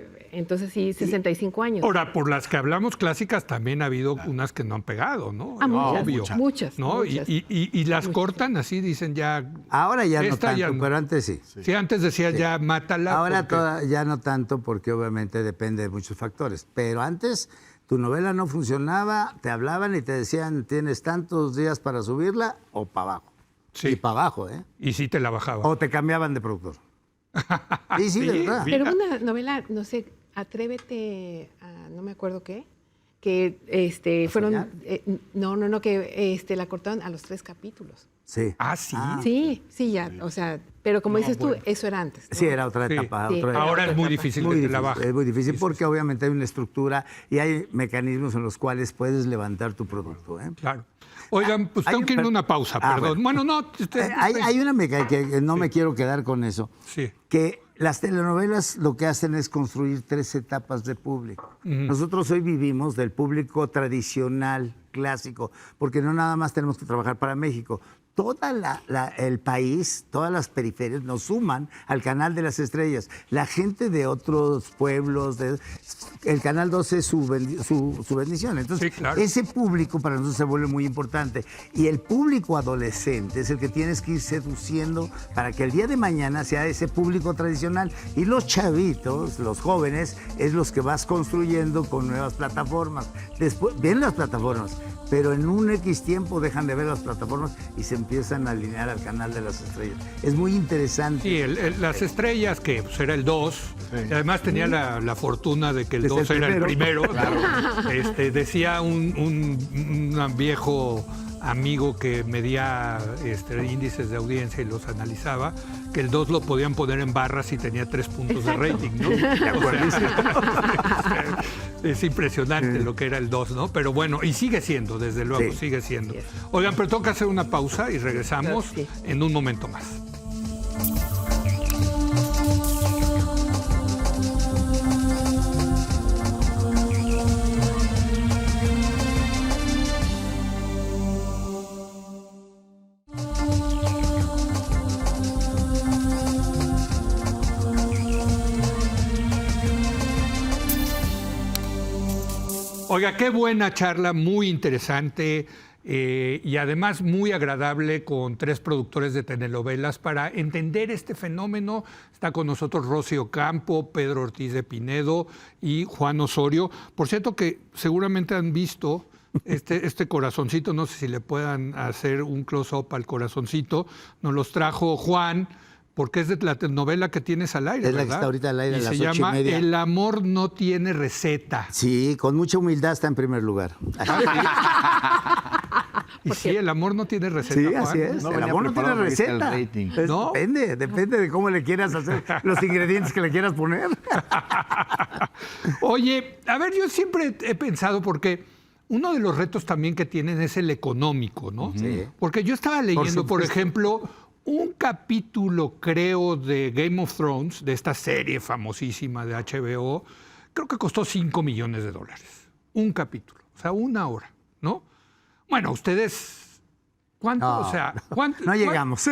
cosa, Entonces sí, 65 años. Ahora, por las que hablamos clásicas, también ha habido unas que no han pegado, ¿no? Ah, muchas, Obvio. muchas, ¿No? muchas. Y las cortan así, dicen ya. Ahora ya no Esta tanto, ya no. pero antes sí. Sí, antes decía ya mátala. Ahora porque- ya no tanto porque obviamente depende de muchos factores. Pero antes tu novela no funcionaba, te hablaban y te decían tienes tantos días para subirla o para abajo. Sí. Y para abajo, ¿eh? Y sí te la bajaba. O te cambiaban de productor. Sí, Sí, de verdad. mira. Pero una novela, no sé, Atrévete a, no me acuerdo qué, que fueron, soñar? no, que la cortaron a los 3 capítulos. Sí. Ah, sí. Sí, ya, o sea, pero como dices tú, eso era antes. ¿no? Sí, era otra Sí. etapa. Sí. otra Ahora etapa. es muy difícil Muy que te la difícil, bajen. es muy difícil Sí, porque sí. obviamente hay una estructura y hay mecanismos en los cuales puedes levantar tu producto. ¿eh? Claro. Oigan, pues hay tengo que irme a un- una pausa, Ah, perdón. Bueno, no. Hay una mecánica que no me quiero quedar con eso. Sí. Que las telenovelas lo que hacen es construir 3 etapas de público. Nosotros hoy vivimos del público tradicional, clásico, porque no nada más tenemos que trabajar para México. El país, todas las periferias nos suman al Canal de las Estrellas. La gente de otros pueblos, el Canal 12 es su bendición. Entonces, Sí, claro. ese público para nosotros se vuelve muy importante. Y el público adolescente es el que tienes que ir seduciendo para que el día de mañana sea ese público tradicional. Y los chavitos, los jóvenes, es los que vas construyendo con nuevas plataformas. Después vienen las plataformas, pero en un X tiempo dejan de ver las plataformas y se empiezan a alinear al Canal de las Estrellas. Es muy interesante. Sí, las estrellas, que pues, era el 2, y además tenía la fortuna de que el Desde 2 el era el primero. primero. Decía un viejo amigo que medía índices de audiencia y los analizaba, que el 2 lo podían poner en barras y tenía 3 puntos de rating, ¿no? Es impresionante lo que era el 2, ¿no? Pero bueno, y sigue siendo, desde luego, sigue siendo. Oigan, pero tengo que hacer una pausa y regresamos en un momento más. Oiga, qué buena charla, muy interesante y además muy agradable con 3 productores de telenovelas para entender este fenómeno. Está con nosotros Rosy Ocampo, Pedro Ortiz de Pinedo y Juan Osorio. Por cierto que seguramente han visto este corazoncito, no sé si le puedan hacer un close-up al corazoncito. Nos los trajo Juan, porque es de la telenovela que tienes al aire, es la ¿verdad? que está ahorita al aire a las 8:30. Se llama El amor no tiene receta. Sí, con mucha humildad está en primer lugar. Y sí, el amor no tiene receta, Sí, Juan. así es. No el venía amor no tiene preparado para que receta. el rating. Pues ¿No? Depende de cómo le quieras hacer, los ingredientes que le quieras poner. Oye, a ver, yo siempre he pensado, porque uno de los retos también que tienen es el económico, ¿no? Sí. Porque yo estaba leyendo, por supuesto. ejemplo, un capítulo, creo, de Game of Thrones, de esta serie famosísima de HBO, creo que costó $5 millones. Un capítulo, o sea, 1 hora, ¿no? Bueno, ustedes, ¿cuánto? No, o sea, ¿cuánto? no llegamos.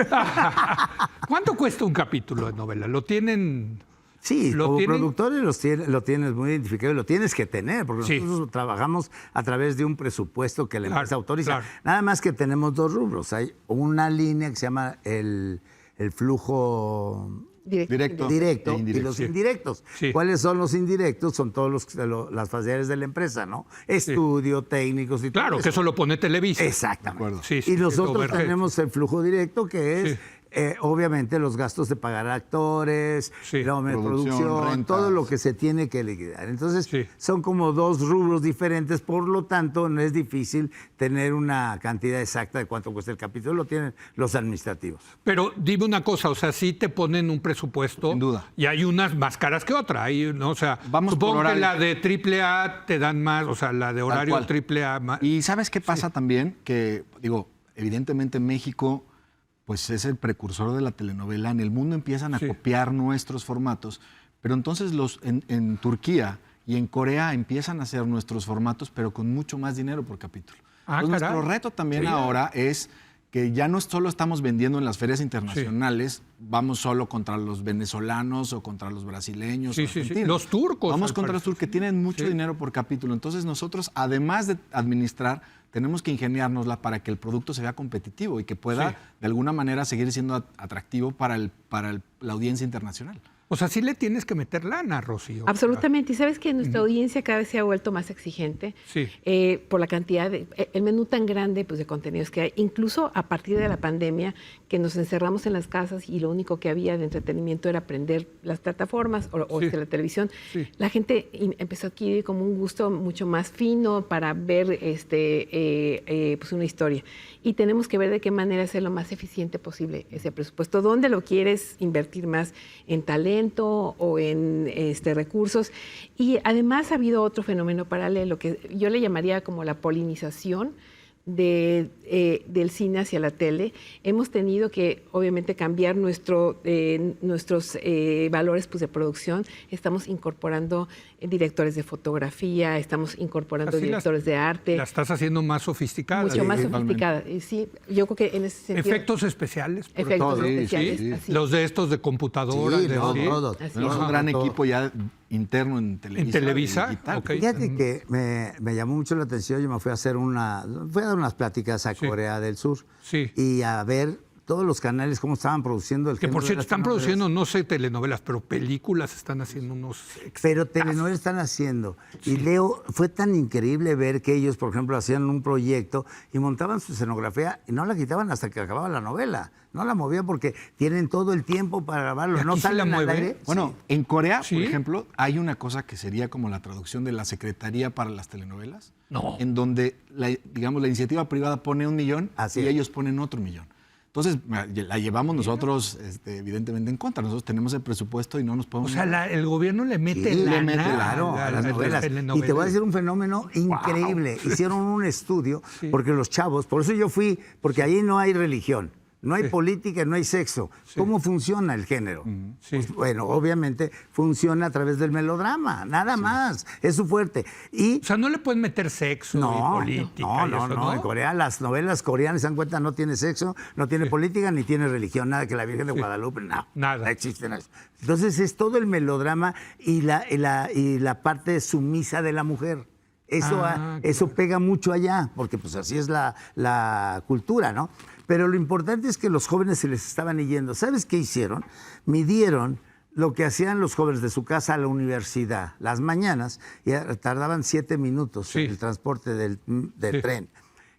¿Cuánto cuesta un capítulo de novela? ¿Lo tienen? Sí, ¿Lo como tienen? productores lo tienes muy identificado y lo tienes que tener, porque Sí. nosotros trabajamos a través de un presupuesto que la Claro, empresa autoriza. claro. Nada más que tenemos 2 rubros. Hay una línea que se llama el flujo Directo. directo E y indirecto. los Sí. indirectos. Sí. ¿Cuáles son los indirectos? Son todos las facilidades de la empresa, ¿no? Estudio, técnicos y todo Claro, que eso lo pone Televisa. Exactamente. De acuerdo. Sí, sí, Y sí, nosotros overhead. tenemos el flujo directo, que es Sí. obviamente los gastos de pagar a actores, Sí. la Producción, producción, rentas. todo lo que se tiene que liquidar. Entonces, Sí. son como 2 rubros diferentes, por lo tanto, no es difícil tener una cantidad exacta de cuánto cuesta el capítulo, lo tienen los administrativos. Pero dime una cosa, o sea, sí te ponen un presupuesto. Sin duda. Y hay unas más caras que otras. ¿No? O sea, Vamos por supongo que horario. la de AAA te dan más, o sea, la de horario cual. AAA más. Y ¿sabes qué pasa también? Que, digo, evidentemente México pues es el precursor de la telenovela. En el mundo empiezan a Sí. copiar nuestros formatos, pero entonces en Turquía y en Corea empiezan a hacer nuestros formatos, pero con mucho más dinero por capítulo. Ah, Entonces, caray. nuestro reto también Sí. ahora es que ya no solo estamos vendiendo en las ferias internacionales, vamos solo contra los venezolanos o contra los brasileños. Sí, o sí, sí. argentinos. Los turcos, Vamos al contra los parecer. turcos que tienen mucho Sí. dinero por capítulo. Entonces nosotros, además de administrar, tenemos que ingeniárnosla para que el producto se vea competitivo y que pueda Sí. de alguna manera seguir siendo atractivo para la audiencia internacional. O sea, sí le tienes que meter lana, Rocío. Absolutamente. Y sabes que nuestra audiencia cada vez se ha vuelto más exigente Sí. por la cantidad el menú tan grande pues, de contenidos que hay. Incluso a partir de la pandemia, que nos encerramos en las casas y lo único que había de entretenimiento era prender las plataformas o Sí. la televisión, Sí. la gente empezó a adquirir como un gusto mucho más fino para ver pues una historia. Y tenemos que ver de qué manera hacer lo más eficiente posible ese presupuesto. ¿Dónde lo quieres invertir más? ¿En talento o en recursos? Y además ha habido otro fenómeno paralelo que yo le llamaría como la polinización del cine hacia la tele. Hemos tenido que, obviamente, cambiar nuestros valores pues, de producción. Estamos incorporando directores de fotografía, estamos incorporando Así directores de arte. La estás haciendo más sofisticada. Mucho más totalmente. sofisticada. Y sí, yo creo que en ese sentido... Efectos especiales. por Efectos todo. especiales. Sí, sí. así. Los de estos de computadora. Sí, de, no, sí. todo. Así Tenemos es. un gran todo. equipo ya interno en Televisa. ¿En Televisa? y digital. Ok. Fíjate que me llamó mucho la atención, yo me fui a dar unas pláticas a Sí. Corea del Sur Sí. y a ver todos los canales cómo estaban produciendo el Que por género de cierto, las están telenovelas. produciendo, no sé, telenovelas, pero películas están haciendo unos... Pero telenovelas están haciendo. Y Leo, fue tan increíble ver que ellos, por ejemplo, hacían un proyecto y montaban su escenografía y no la quitaban hasta que acababa la novela. No la movían porque tienen todo el tiempo para grabarlo. ¿Y aquí No sí la salen al mueve? aire. Bueno, en Corea, ¿Sí? por ejemplo, hay una cosa que sería como la traducción de la Secretaría para las Telenovelas, No. en donde, digamos, la iniciativa privada pone 1 millón Así y es. ellos ponen otro millón. Entonces, la llevamos nosotros, evidentemente, en contra. Nosotros tenemos el presupuesto y no nos O podemos... sea, el gobierno le mete Sí, lana le mete, claro, a las novelas. Y te voy a decir un fenómeno increíble. Hicieron un estudio, porque los chavos, por eso yo fui, porque ahí no hay religión, no hay política, no hay sexo. ¿Cómo funciona el género? Pues, bueno, obviamente funciona a través del melodrama, nada más. Es su fuerte. Y O sea, no le pueden meter sexo y política. y eso, no. En Corea, las novelas coreanas, se dan cuenta, no tiene sexo, no tiene política, ni tiene religión, nada que la Virgen de Guadalupe, no. Nada. No existe nada. Entonces es todo el melodrama y la parte sumisa de la mujer. Eso pega mucho allá, porque pues así es la cultura, ¿no? Pero lo importante es que los jóvenes se les estaban yendo. ¿Sabes qué hicieron? Midieron lo que hacían los jóvenes de su casa a la universidad. Las mañanas tardaban 7 minutos en el transporte del tren.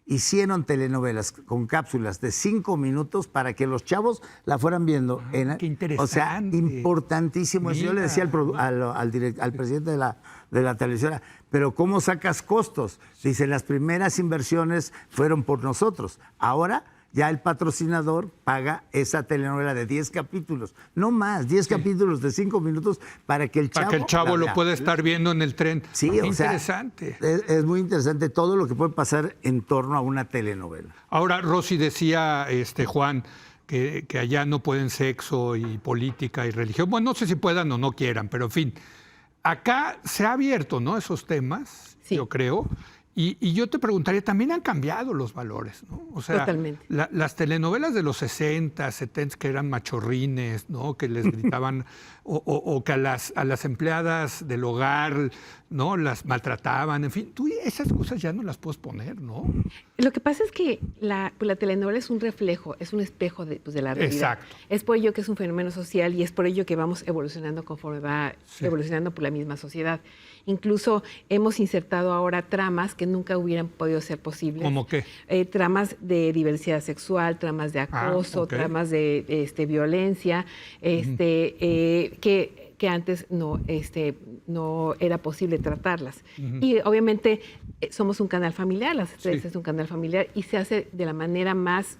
Hicieron telenovelas con cápsulas de 5 minutos para que los chavos la fueran viendo. Qué interesante. O sea, importantísimo. Yo le decía al presidente de la televisora, pero ¿cómo sacas costos? Dice, las primeras inversiones fueron por nosotros. Ahora ya el patrocinador paga esa telenovela de 10 capítulos. No más, 10 capítulos de 5 minutos para que el chavo... Para que el chavo lo pueda estar viendo en el tren. Sí, Qué o sea, interesante. es muy interesante todo lo que puede pasar en torno a una telenovela. Ahora, Rosy decía, Juan, que allá no pueden sexo y política y religión. Bueno, no sé si puedan o no quieran, pero en fin. Acá se ha abierto, ¿no? Esos temas, Sí. yo creo. Y yo te preguntaría, también han cambiado los valores, ¿no? O sea, Totalmente. Las telenovelas de los 60, 70, que eran machorrines, ¿no? Que les gritaban, o que a las empleadas del hogar, ¿no? Las maltrataban, en fin. Tú esas cosas ya no las puedes poner, ¿no? Lo que pasa es que la telenovela es un reflejo, es un espejo de la realidad. Exacto. Es por ello que es un fenómeno social y es por ello que vamos evolucionando conforme va evolucionando por la misma sociedad. Incluso hemos insertado ahora tramas que nunca hubieran podido ser posibles. ¿Cómo qué? Tramas de diversidad sexual, tramas de acoso, ok. tramas de violencia, que antes no era posible tratarlas. Y obviamente somos un canal familiar, Las Estrellas es un canal familiar y se hace de la manera más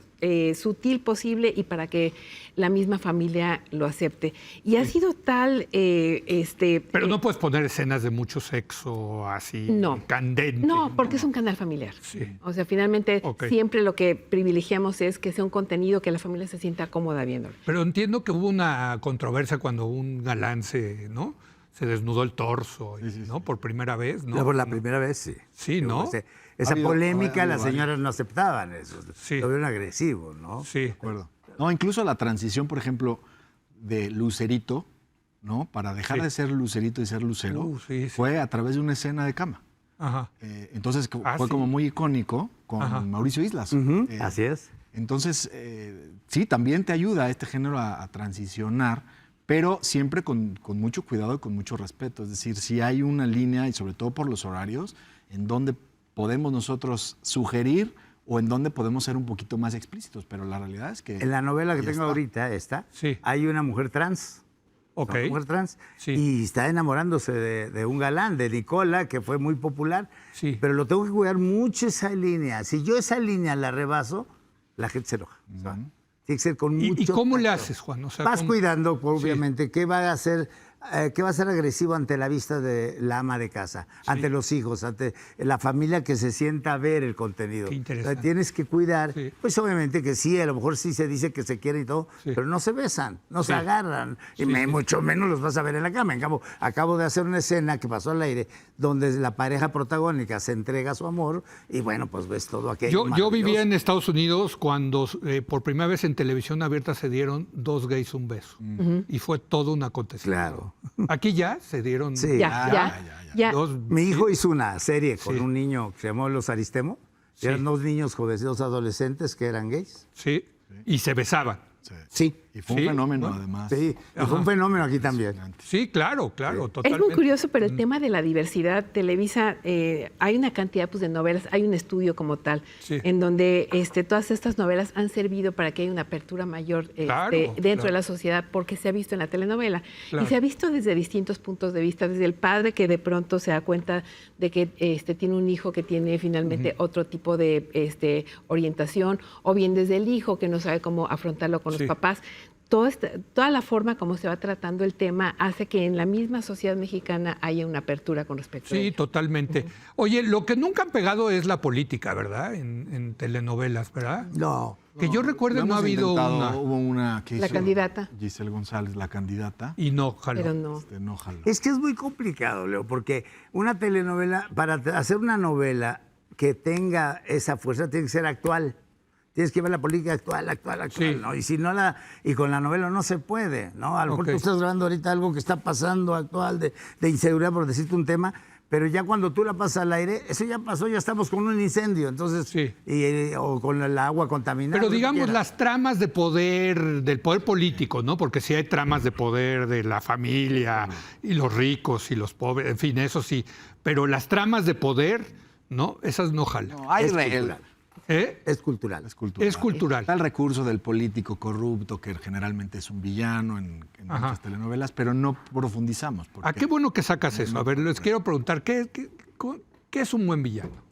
sutil posible y para que la misma familia lo acepte. Y ha sido tal... Pero no puedes poner escenas de mucho sexo así candente. No, porque es un canal familiar. Sí. O sea, finalmente Ok. siempre lo que privilegiamos es que sea un contenido que la familia se sienta cómoda viéndolo. Pero entiendo que hubo una controversia cuando un galán se desnudó el torso, ¿no? Por primera vez, ¿no? Por la primera vez, sí. Sí, ¿no? Esa habido- polémica, ha habido las varios. señoras no aceptaban eso. Sí. Lo vieron agresivo, ¿no? Sí. De acuerdo. No, incluso la transición, por ejemplo, de Lucerito, ¿no? Para dejar Sí. de ser Lucerito y ser Lucero, Sí, sí. fue a través de una escena de cama. Ajá. Entonces fue sí. como muy icónico con Ajá. Mauricio Islas. Ujú, así es. Entonces, sí, también te ayuda este género a transicionar, pero siempre con mucho cuidado y con mucho respeto. Es decir, si hay una línea, y sobre todo por los horarios, en donde podemos nosotros sugerir o en donde podemos ser un poquito más explícitos, pero la realidad es que... En la novela que ya tengo está. ahorita, Sí. hay una mujer trans. Ok. Una mujer trans. Sí. Y está enamorándose de un galán, de Nicola, que fue muy popular. Sí. Pero lo tengo que cuidar mucho esa línea. Si yo esa línea la rebaso, la gente se enoja. O sea, tiene que ser con mucho ¿Y cómo le tacto. haces, Juan? O sea, Vas ¿cómo? cuidando, obviamente, qué va a hacer. ¿Qué va a ser agresivo ante la vista de la ama de casa, ante los hijos, ante la familia que se sienta a ver el contenido? Qué interesante. O sea, tienes que cuidar, Sí. pues obviamente que sí, a lo mejor sí se dice que se quieren y todo, Sí. pero no se besan, no se Sí. agarran, y Sí, sí. mucho menos los vas a ver en la cama. En cambio, acabo de hacer una escena que pasó al aire donde la pareja protagónica se entrega su amor y bueno, pues ves todo aquello. Yo vivía maravilloso. en Estados Unidos cuando por primera vez en televisión abierta se dieron 2 gays un beso. Y fue todo un acontecimiento. Claro. Aquí ya se dieron Sí. Ya. dos. Mi hijo hizo una serie con Sí. un niño que se llamó Los Aristemo. Sí. Eran 2 niños jóvenes, 2 adolescentes que eran gays. Sí. y se besaban. Sí. Y fue un fenómeno, además. Sí, y fue un fenómeno aquí también. Sí, claro, totalmente. Es muy curioso, pero el tema de la diversidad, Televisa, hay una cantidad de novelas, hay un estudio como tal, en donde todas estas novelas han servido para que haya una apertura mayor dentro de la sociedad, porque se ha visto en la telenovela. Y se ha visto desde distintos puntos de vista, desde el padre que de pronto se da cuenta de que tiene un hijo que tiene finalmente otro tipo de orientación, o bien desde el hijo que no sabe cómo afrontarlo con los papás. Toda la forma como se va tratando el tema hace que en la misma sociedad mexicana haya una apertura con respecto a ello. Sí, totalmente. Oye, lo que nunca han pegado es la política, ¿verdad? En telenovelas, ¿verdad? No. Que yo recuerde, no ha habido una. Hubo una que La hizo candidata. Giselle González, la candidata. Y no, jaló. Pero no. No jaló. Es que es muy complicado, Leo, porque una telenovela, para hacer una novela que tenga esa fuerza, tiene que ser actual. Tienes que ver la política actual, Sí. ¿no? Y si no y con la novela no se puede, ¿no? A lo mejor tú estás grabando ahorita algo que está pasando actual de inseguridad, por decirte un tema, pero ya cuando tú la pasas al aire, eso ya pasó, ya estamos con un incendio, entonces, o con el agua contaminada. Pero digamos las tramas de poder, del poder político, ¿no? Porque sí hay tramas de poder de la familia y los ricos y los pobres, en fin, eso sí. Pero las tramas de poder, ¿no? Esas no jalan. No, hay Es cultural. Es cultural. Está el recurso del político corrupto, que generalmente es un villano en muchas telenovelas, pero no profundizamos. Ah, qué bueno que sacas eso. A ver, les quiero preguntar, ¿qué es un buen villano?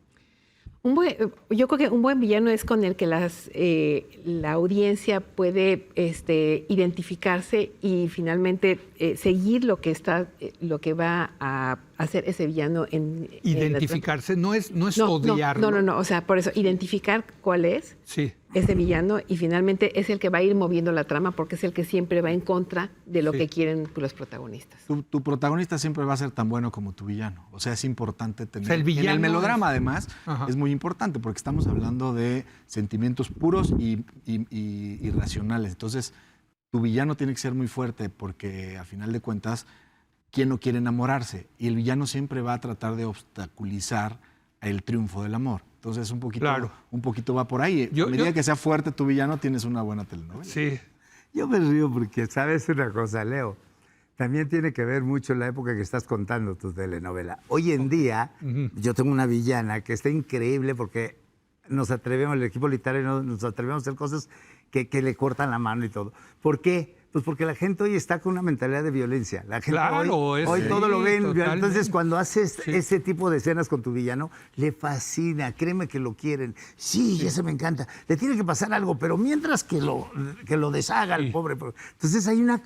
Yo creo que un buen villano es con el que la audiencia puede identificarse y finalmente seguir lo que va a hacer ese villano Identificarse, no es odiarlo. No, o sea, por eso, identificar cuál es Sí. ese villano y finalmente es el que va a ir moviendo la trama porque es el que siempre va en contra de lo que quieren los protagonistas. Tu protagonista siempre va a ser tan bueno como tu villano. O sea, es importante tener... O sea, el villano en el melodrama, es... además, es muy importante porque estamos hablando de sentimientos puros y irracionales. Entonces, tu villano tiene que ser muy fuerte porque, a final de cuentas, ¿quién no quiere enamorarse? Y el villano siempre va a tratar de obstaculizar el triunfo del amor. Entonces, un poquito va por ahí. A medida que sea fuerte tu villano, tienes una buena telenovela. Sí. Yo me río porque, ¿sabes una cosa, Leo? También tiene que ver mucho la época que estás contando tu telenovela. Hoy en día, yo tengo una villana que está increíble porque nos atrevemos, el equipo literario nos atrevemos a hacer cosas que le cortan la mano y todo. ¿Por qué? Pues porque la gente hoy está con una mentalidad de violencia. La gente hoy todo lo ven. Totalmente. Entonces, cuando haces ese tipo de escenas con tu villano, le fascina, créeme que lo quieren. Sí, ese me encanta. Le tiene que pasar algo, pero mientras que lo deshaga el pobre. Entonces hay una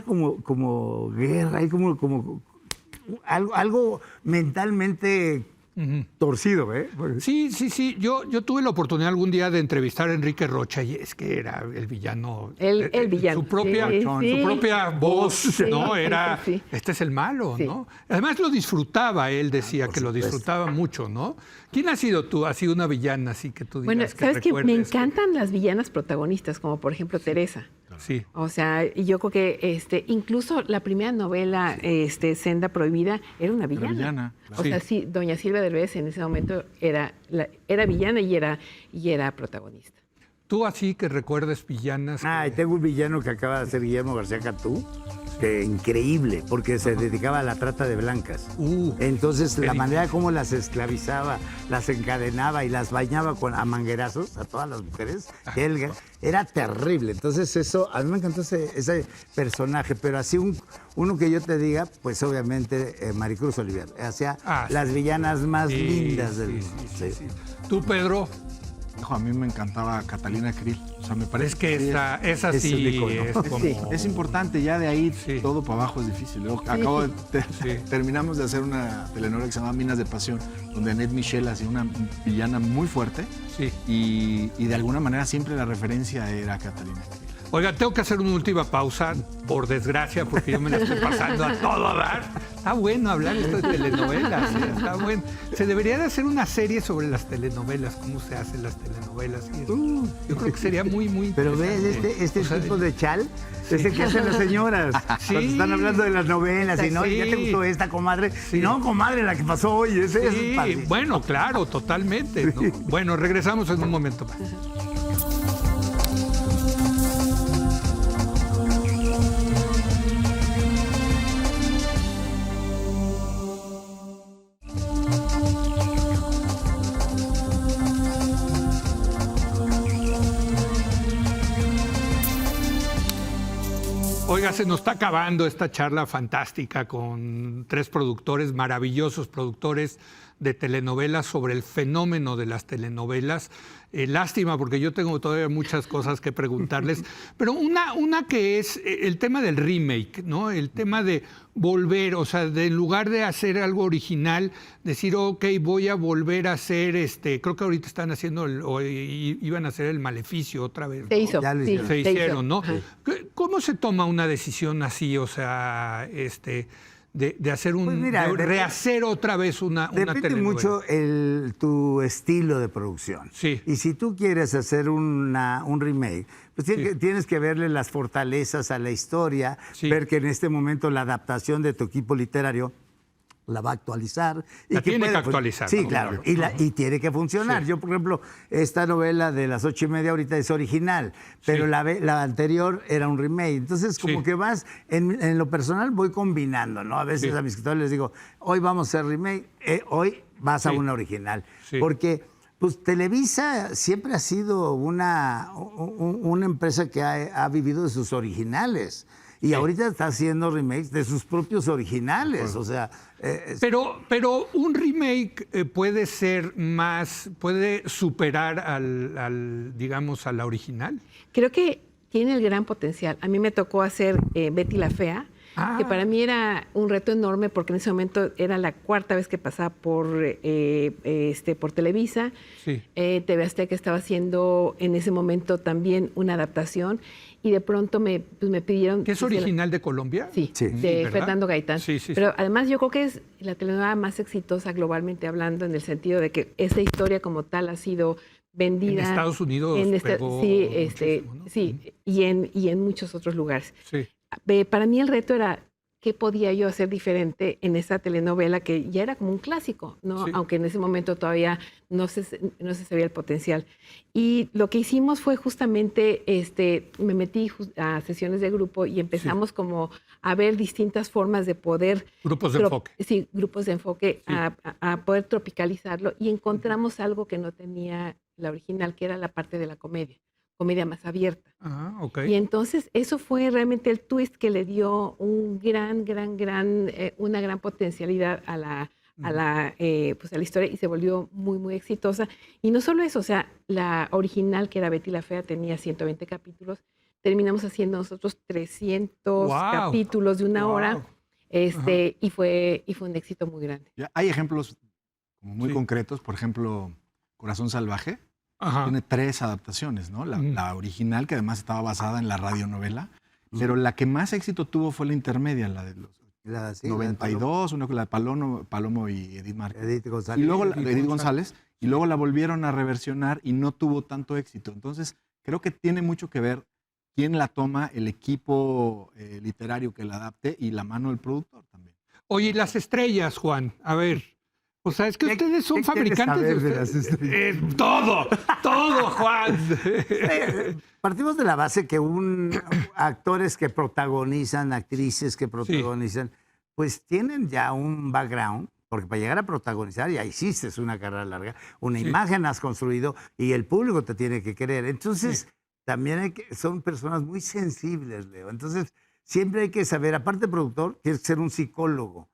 como guerra, hay como algo mentalmente torcido, ¿eh? Sí. Yo tuve la oportunidad algún día de entrevistar a Enrique Rocha y es que era el villano. El villano. Su propia voz, ¿no? Era, este es el malo, ¿no? Además lo disfrutaba, él decía que lo disfrutaba mucho, ¿no? ¿Quién has sido tú? ¿Has sido una villana así que tú digas? Bueno, sabes que me encantan las villanas protagonistas, como por ejemplo Teresa. Sí. O sea, yo creo que incluso la primera novela, Senda Prohibida, era una villana. Claro. O sea, sí, doña Silvia Derbez en ese momento era villana y era protagonista. ¿Tú así que recuerdes villanas? Tengo un villano que acaba de hacer Guillermo García Catú, que increíble, porque se dedicaba a la trata de blancas. Entonces, la manera como las esclavizaba, las encadenaba y las bañaba a manguerazos a todas las mujeres, era terrible. Entonces, eso, a mí me encantó ese personaje, pero así uno que yo te diga, pues obviamente Maricruz Olivier, hacía las villanas más lindas del mundo. Sí. ¿Tú, Pedro? A mí me encantaba Catalina Krill. O sea, me parece que esa sí es como... Es importante, ya de ahí todo para abajo es difícil. Terminamos de hacer una telenovela que se llama Minas de Pasión, donde Annette Michel hacía una villana muy fuerte y de alguna manera siempre la referencia era Catalina Krill. Oiga, tengo que hacer una última pausa, por desgracia, porque yo me la estoy pasando a todo dar. Está bueno hablar esto de telenovelas, está bueno. Se debería de hacer una serie sobre las telenovelas, cómo se hacen las telenovelas. Yo creo que sería muy Pero ves, este tipo de chal, es el que hacen las señoras. Cuando están hablando de las novelas y no, ¿ya te gustó esta, comadre? Y no, comadre, la que pasó hoy. Es bueno, claro, totalmente, ¿no? Bueno, regresamos en un momento más. se nos está acabando esta charla fantástica con 3 productores, maravillosos productores de telenovelas sobre el fenómeno de las telenovelas. Lástima, porque yo tengo todavía muchas cosas que preguntarles, pero una que es el tema del remake, ¿no? El tema de volver, o sea, de en lugar de hacer algo original, decir, ok, voy a volver a hacer, creo que ahorita están haciendo, iban a hacer El Maleficio otra vez, ¿no? Se hizo, Ya lo sí, hicieron. Se se hicieron, hizo. ¿no? Ajá. ¿Cómo se toma una decisión así, o sea, de hacer Pues mira, de rehacer otra vez una Depende telenovela? mucho tu estilo de producción. Sí. Y si tú quieres hacer un remake, pues tienes que verle las fortalezas a la historia, Sí. ver que en este momento la adaptación de tu equipo literario la va a actualizar. La tiene que puede- actualizar, Sí, ¿no? claro. Claro. Y tiene que funcionar. Sí. Yo, por ejemplo, esta novela de las 8:30 ahorita es original, pero Sí. la anterior era un remake. Entonces, como Sí. que vas, en lo personal voy combinando, ¿no? A veces Sí. a mis escritores les digo, hoy vamos a hacer remake, hoy vas a Sí. una original. Sí. Porque pues Televisa siempre ha sido una empresa que ha vivido de sus originales. Y ahorita está haciendo remakes de sus propios originales. O sea, Pero un remake puede ser más, puede superar digamos, a la original. Creo que tiene el gran potencial. A mí me tocó hacer Betty la Fea, que para mí era un reto enorme porque en ese momento era la 4ª vez que pasaba por Televisa. Sí. TV Azteca estaba haciendo en ese momento también una adaptación y de pronto me pidieron... ¿Que es que hiciera- original de Colombia? Sí, Sí. de ¿verdad? Fernando Gaitán. Sí, sí, Pero sí. además yo creo que es la telenovela más exitosa globalmente hablando, en el sentido de que esta historia como tal ha sido vendida. En Estados Unidos pegó sí, muchísimo, ¿no? sí, y en muchos otros lugares. Sí. Para mí el reto era qué podía yo hacer diferente en esta telenovela que ya era como un clásico, ¿no? Sí. Aunque en ese momento todavía no se sabía el potencial. Y lo que hicimos fue justamente, me metí a sesiones de grupo y empezamos como a ver distintas formas de poder... Grupos de enfoque. Sí, grupos de enfoque, Sí. a poder tropicalizarlo y encontramos algo que no tenía la original, que era la parte de la comedia más abierta. Ah, ok. Y entonces eso fue realmente el twist que le dio un una gran potencialidad a la historia y se volvió muy, muy exitosa. Y no solo eso, o sea, la original, que era Betty la Fea, tenía 120 capítulos. Terminamos haciendo nosotros 300 Wow. capítulos de una Wow. hora. Y fue un éxito muy grande. Ya hay ejemplos como muy Sí. concretos, por ejemplo, Corazón Salvaje. Ajá. Tiene 3 adaptaciones, ¿no? La original, que además estaba basada en la radionovela, pero la que más éxito tuvo fue la intermedia, la de los la 92, una con la de Palomo y Edith Márquez. Edith González. Y luego Edith Edith González, y luego la volvieron a reversionar y no tuvo tanto éxito. Entonces, creo que tiene mucho que ver quién la toma, el equipo literario que la adapte y la mano del productor también. Oye, y las estrellas, Juan, a ver. O sea, es que ¿Qué- ustedes son qué quieres fabricantes saber de de las ustedes. estrellas? Todo, Juan. Partimos de la base que actores que protagonizan, actrices que protagonizan, pues tienen ya un background, porque para llegar a protagonizar ya hiciste una carrera larga, una Sí. imagen has construido y el público te tiene que querer. Entonces, también son personas muy sensibles, Leo. Entonces, siempre hay que saber, aparte de productor, tienes que ser un psicólogo.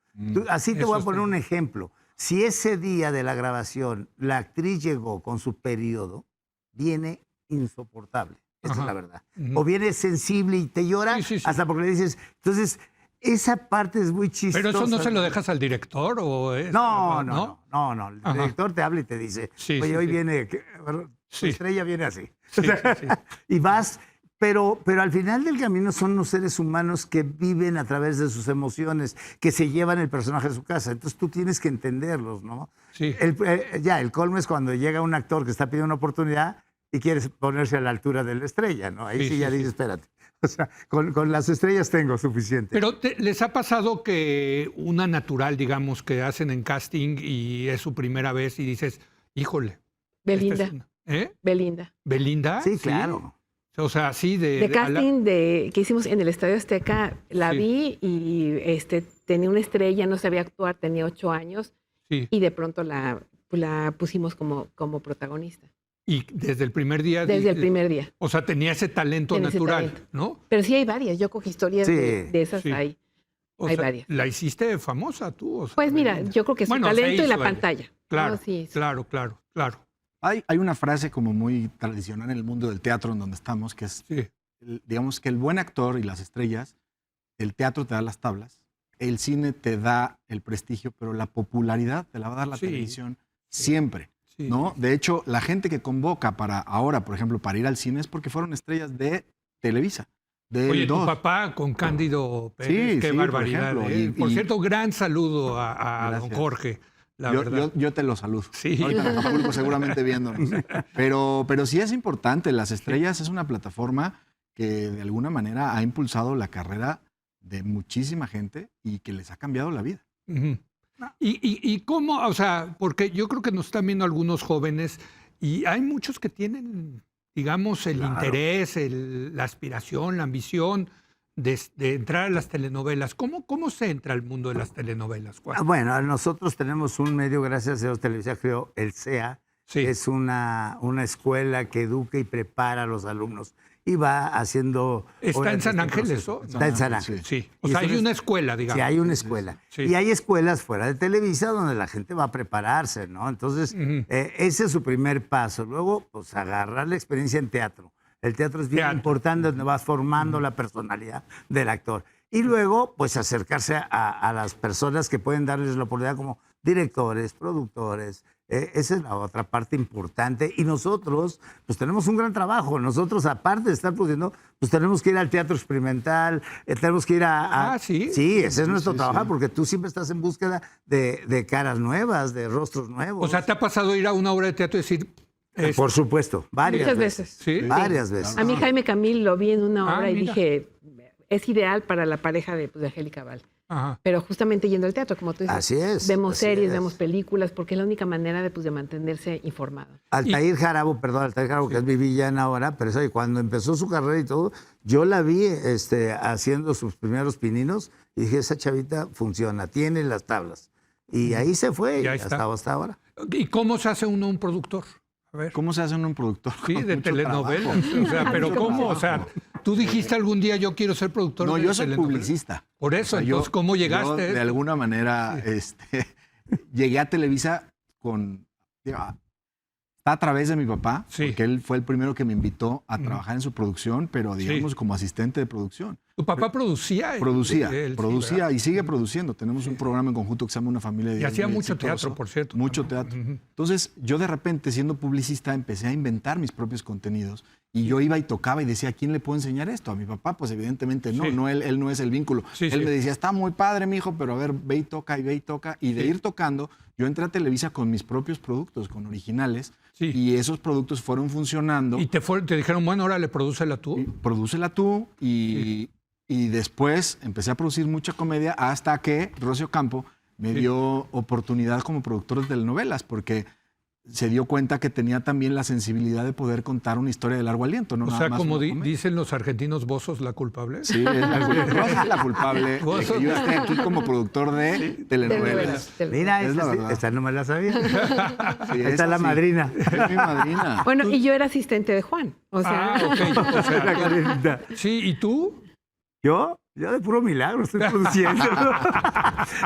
Así te eso voy a está poner un bien. ejemplo. Si ese día de la grabación la actriz llegó con su periodo, viene insoportable. Esa Ajá. es la verdad. Ujú. O viene sensible y te llora Sí, sí, sí. hasta porque le dices. Entonces, esa parte es muy chistosa. ¿Pero eso no se lo dejas al director o es? No. El Ajá. director te habla y te dice, Sí, oye, sí, hoy sí. viene, tu Sí. estrella viene así. Sí, sí, sí. Y vas, pero al final del camino son unos seres humanos que viven a través de sus emociones, que se llevan el personaje a su casa. Entonces tú tienes que entenderlos, ¿no? Sí. El colmo es cuando llega un actor que está pidiendo una oportunidad y quiere ponerse a la altura de la estrella, ¿no? Ahí Sí, sí, sí, ya sí. dices, espérate. O sea, con las estrellas tengo suficiente. Pero ¿les ha pasado que una natural, digamos, que hacen en casting y es su primera vez y dices, híjole? Belinda, esta es una- ¿Eh? Belinda. ¿Belinda? sí, claro. O sea, sí, De casting que hicimos en el Estadio Azteca, la Sí. vi y tenía una estrella, no sabía actuar, tenía 8 años Sí. y de pronto la pusimos como protagonista. Y desde el primer día. Desde el primer día. O sea, tenía ese talento Tiene ese natural, talento. ¿no? Pero sí hay varias. Yo cogí historias Sí, de esas sí. ahí. O Hay sea, varias. la hiciste famosa tú. O sea, Pues mira, Belinda. yo creo que su Bueno, se talento y hizo la ella. pantalla. Claro, No, sí, sí. claro. Hay una frase como muy tradicional en el mundo del teatro en donde estamos, que es, Sí. digamos que el buen actor y las estrellas, el teatro te da las tablas, el cine te da el prestigio, pero la popularidad te la va a dar la Sí. televisión siempre, Sí. ¿no? De hecho, la gente que convoca para ahora, por ejemplo, para ir al cine es porque fueron estrellas de Televisa. Del Oye, tu 2. papá con Cándido Pérez, Sí, qué sí, por barbaridad. ejemplo, ¿eh? y- Por y- cierto, gran saludo a don Gracias. Jorge, la verdad. Yo te lo saludo. Sí. Ahorita en Acapulco seguramente viéndonos. Pero sí es importante. Las Estrellas es una plataforma que de alguna manera ha impulsado la carrera de muchísima gente y que les ha cambiado la vida. Ujú. ¿Y cómo? O sea, porque yo creo que nos están viendo algunos jóvenes y hay muchos que tienen, digamos, el interés, la aspiración, la ambición de entrar a las telenovelas. ¿Cómo se entra al mundo de las telenovelas, Juan? Bueno, nosotros tenemos un medio, gracias a Dios, Televisa creó el CEA. Sí. Es una escuela que educa y prepara a los alumnos y va haciendo... ¿Está horas en de San este Ángel proceso. eso? Está en San Sí. Ángel. Sí. O Y sea, hay entonces- una escuela, digamos. Sí, hay una escuela. Sí. Y hay escuelas fuera de Televisa donde la gente va a prepararse, ¿no? Entonces, Ujú. ese es su primer paso. Luego, pues agarrar la experiencia en teatro. El teatro es bien Teatro. importante donde vas formando la personalidad del actor. Y luego, pues acercarse a las personas que pueden darles la oportunidad como directores, productores. Esa es la otra parte importante. Y nosotros, pues tenemos un gran trabajo. Nosotros, aparte de estar produciendo, pues tenemos que ir al teatro experimental, tenemos que ir a... Ah, ¿sí? Sí, ese es nuestro sí, trabajo, sí. porque tú siempre estás en búsqueda de caras nuevas, de rostros nuevos. O sea, ¿te ha pasado ir a una obra de teatro y decir... Por supuesto, varias Muchas veces. veces. Sí. Varias veces. A mí Jaime Camil lo vi en una Ah, obra y mira. dije, es ideal para la pareja de Angélica Val. Ajá. Pero justamente yendo al teatro, como tú dices. Así es, Vemos así series, es. vemos películas, porque es la única manera de mantenerse informado. Altair Jarabo, que es mi villana ahora, pero eso, cuando empezó su carrera y todo, yo la vi haciendo sus primeros pininos y dije, esa chavita funciona, tiene las tablas. Y ahí se fue, Y y ahí está. hasta ahora. ¿Y cómo se hace uno un productor? A ver. ¿Cómo se hace un productor? Sí, Con de mucho telenovelas. trabajo. O sea, pero ¿cómo? O sea, tú dijiste algún día yo quiero ser productor No, de yo soy telenovelas. publicista. Por eso, O sea, entonces, ¿cómo llegaste yo, a eso? de alguna manera, llegué a Televisa con... Está a través de mi papá, Sí. porque él fue el primero que me invitó a trabajar en su producción, pero digamos Sí. como asistente de producción. Tu papá producía. Producía, Él, sí, producía ¿verdad? y sigue produciendo. Tenemos un programa en conjunto que se llama Una Familia de Y Dios hacía muy mucho exitoso. teatro, por cierto. Mucho también. teatro. Ujú. Entonces, yo de repente, siendo publicista, empecé a inventar mis propios contenidos y yo iba y tocaba y decía, ¿a quién le puedo enseñar esto? A mi papá, pues evidentemente no, Sí. no él no es el vínculo. Sí, Él sí. me decía, está muy padre, mijo, pero a ver, ve y toca y ve y toca. Y de Sí. ir tocando, yo entré a Televisa con mis propios productos, con originales, Sí. y esos productos fueron funcionando. Y te dijeron, bueno, órale, prodúcela tú. Prodúcela tú y después empecé a producir mucha comedia hasta que Rocio Campo me Sí. dio oportunidad como productor de telenovelas porque se dio cuenta que tenía también la sensibilidad de poder contar una historia de largo aliento, no O nada sea, más como una comedia. dicen los argentinos, ¿vos sos la culpable? Sí, Rocio es la culpable de Vos que sos- yo esté aquí como productor de telenovelas. Mira, Es la esta, verdad. esta no me la sabía. Sí, Ahí está esa la sí. madrina. Es mi madrina. Bueno, y yo era asistente de Juan. O sea, Ah, ok. O sea, La cadenita. sí, ¿y tú? ¿Yo? Yo de puro milagro estoy produciendo.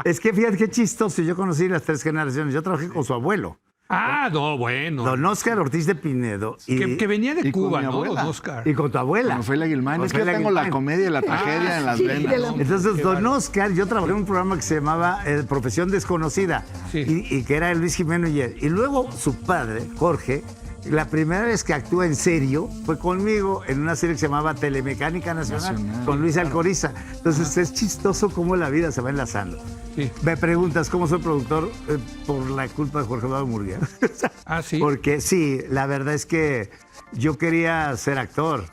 Es que fíjate qué chistoso. Yo conocí las tres generaciones. Yo trabajé con su abuelo, Ah, no, bueno. don Óscar Ortiz de Pinedo. Que venía de y con Cuba, mi ¿no, abuela. don Oscar? Y con tu abuela. Con Ofelia Guilmán. Es que yo Ofelia tengo la Guilmán. comedia y la tragedia en las sí, venas. de la- Entonces, Qué don bárbaro. Oscar, yo trabajé en un programa que se llamaba Profesión Desconocida Sí. y que era de Luis Jiménez y él. Y luego su padre, Jorge, la primera vez que actuó en serio fue conmigo en una serie que se llamaba Telemecánica Nacional, Nacional. con Luis Alcoriza. Entonces es chistoso cómo la vida se va enlazando. Sí. Me preguntas cómo soy productor por la culpa de Jorge Eduardo Murguía. Ah, sí. Porque sí, la verdad es que yo quería ser actor.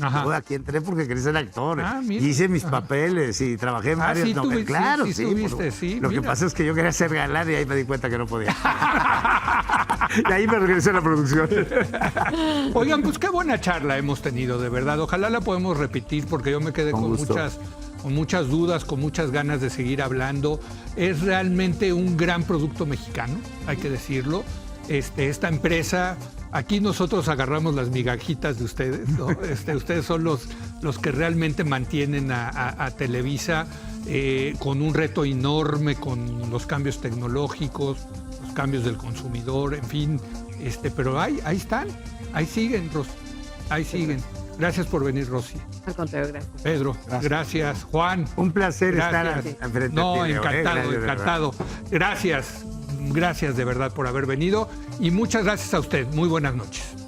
Ajá. Yo aquí entré porque quería ser actor. Ah, mira. Y hice mis papeles y trabajé en Ah, varias sí, novelas. tuviste, Claro, sí, sí. tuviste, sí, Lo que mira. pasa es que yo quería ser galán y ahí me di cuenta que no podía. Y ahí me regresé a la producción. Oigan, pues qué buena charla hemos tenido, de verdad. Ojalá la podemos repetir porque yo me quedé Con con gusto. muchas dudas, con muchas ganas de seguir hablando. Es realmente un gran producto mexicano, hay que decirlo. Esta empresa Aquí nosotros agarramos las migajitas de ustedes, ¿no? Ustedes son los que realmente mantienen a Televisa con un reto enorme, con los cambios tecnológicos, los cambios del consumidor, en fin. Pero ahí están, ahí siguen, Rosy, ahí siguen. Gracias por venir, Rosy. Al contrario, gracias. Pedro, gracias. Juan. Un placer gracias. estar enfrente No, de ti, Leo, encantado, Gracias, de encantado. Gracias de verdad por haber venido y muchas gracias a usted. Muy buenas noches.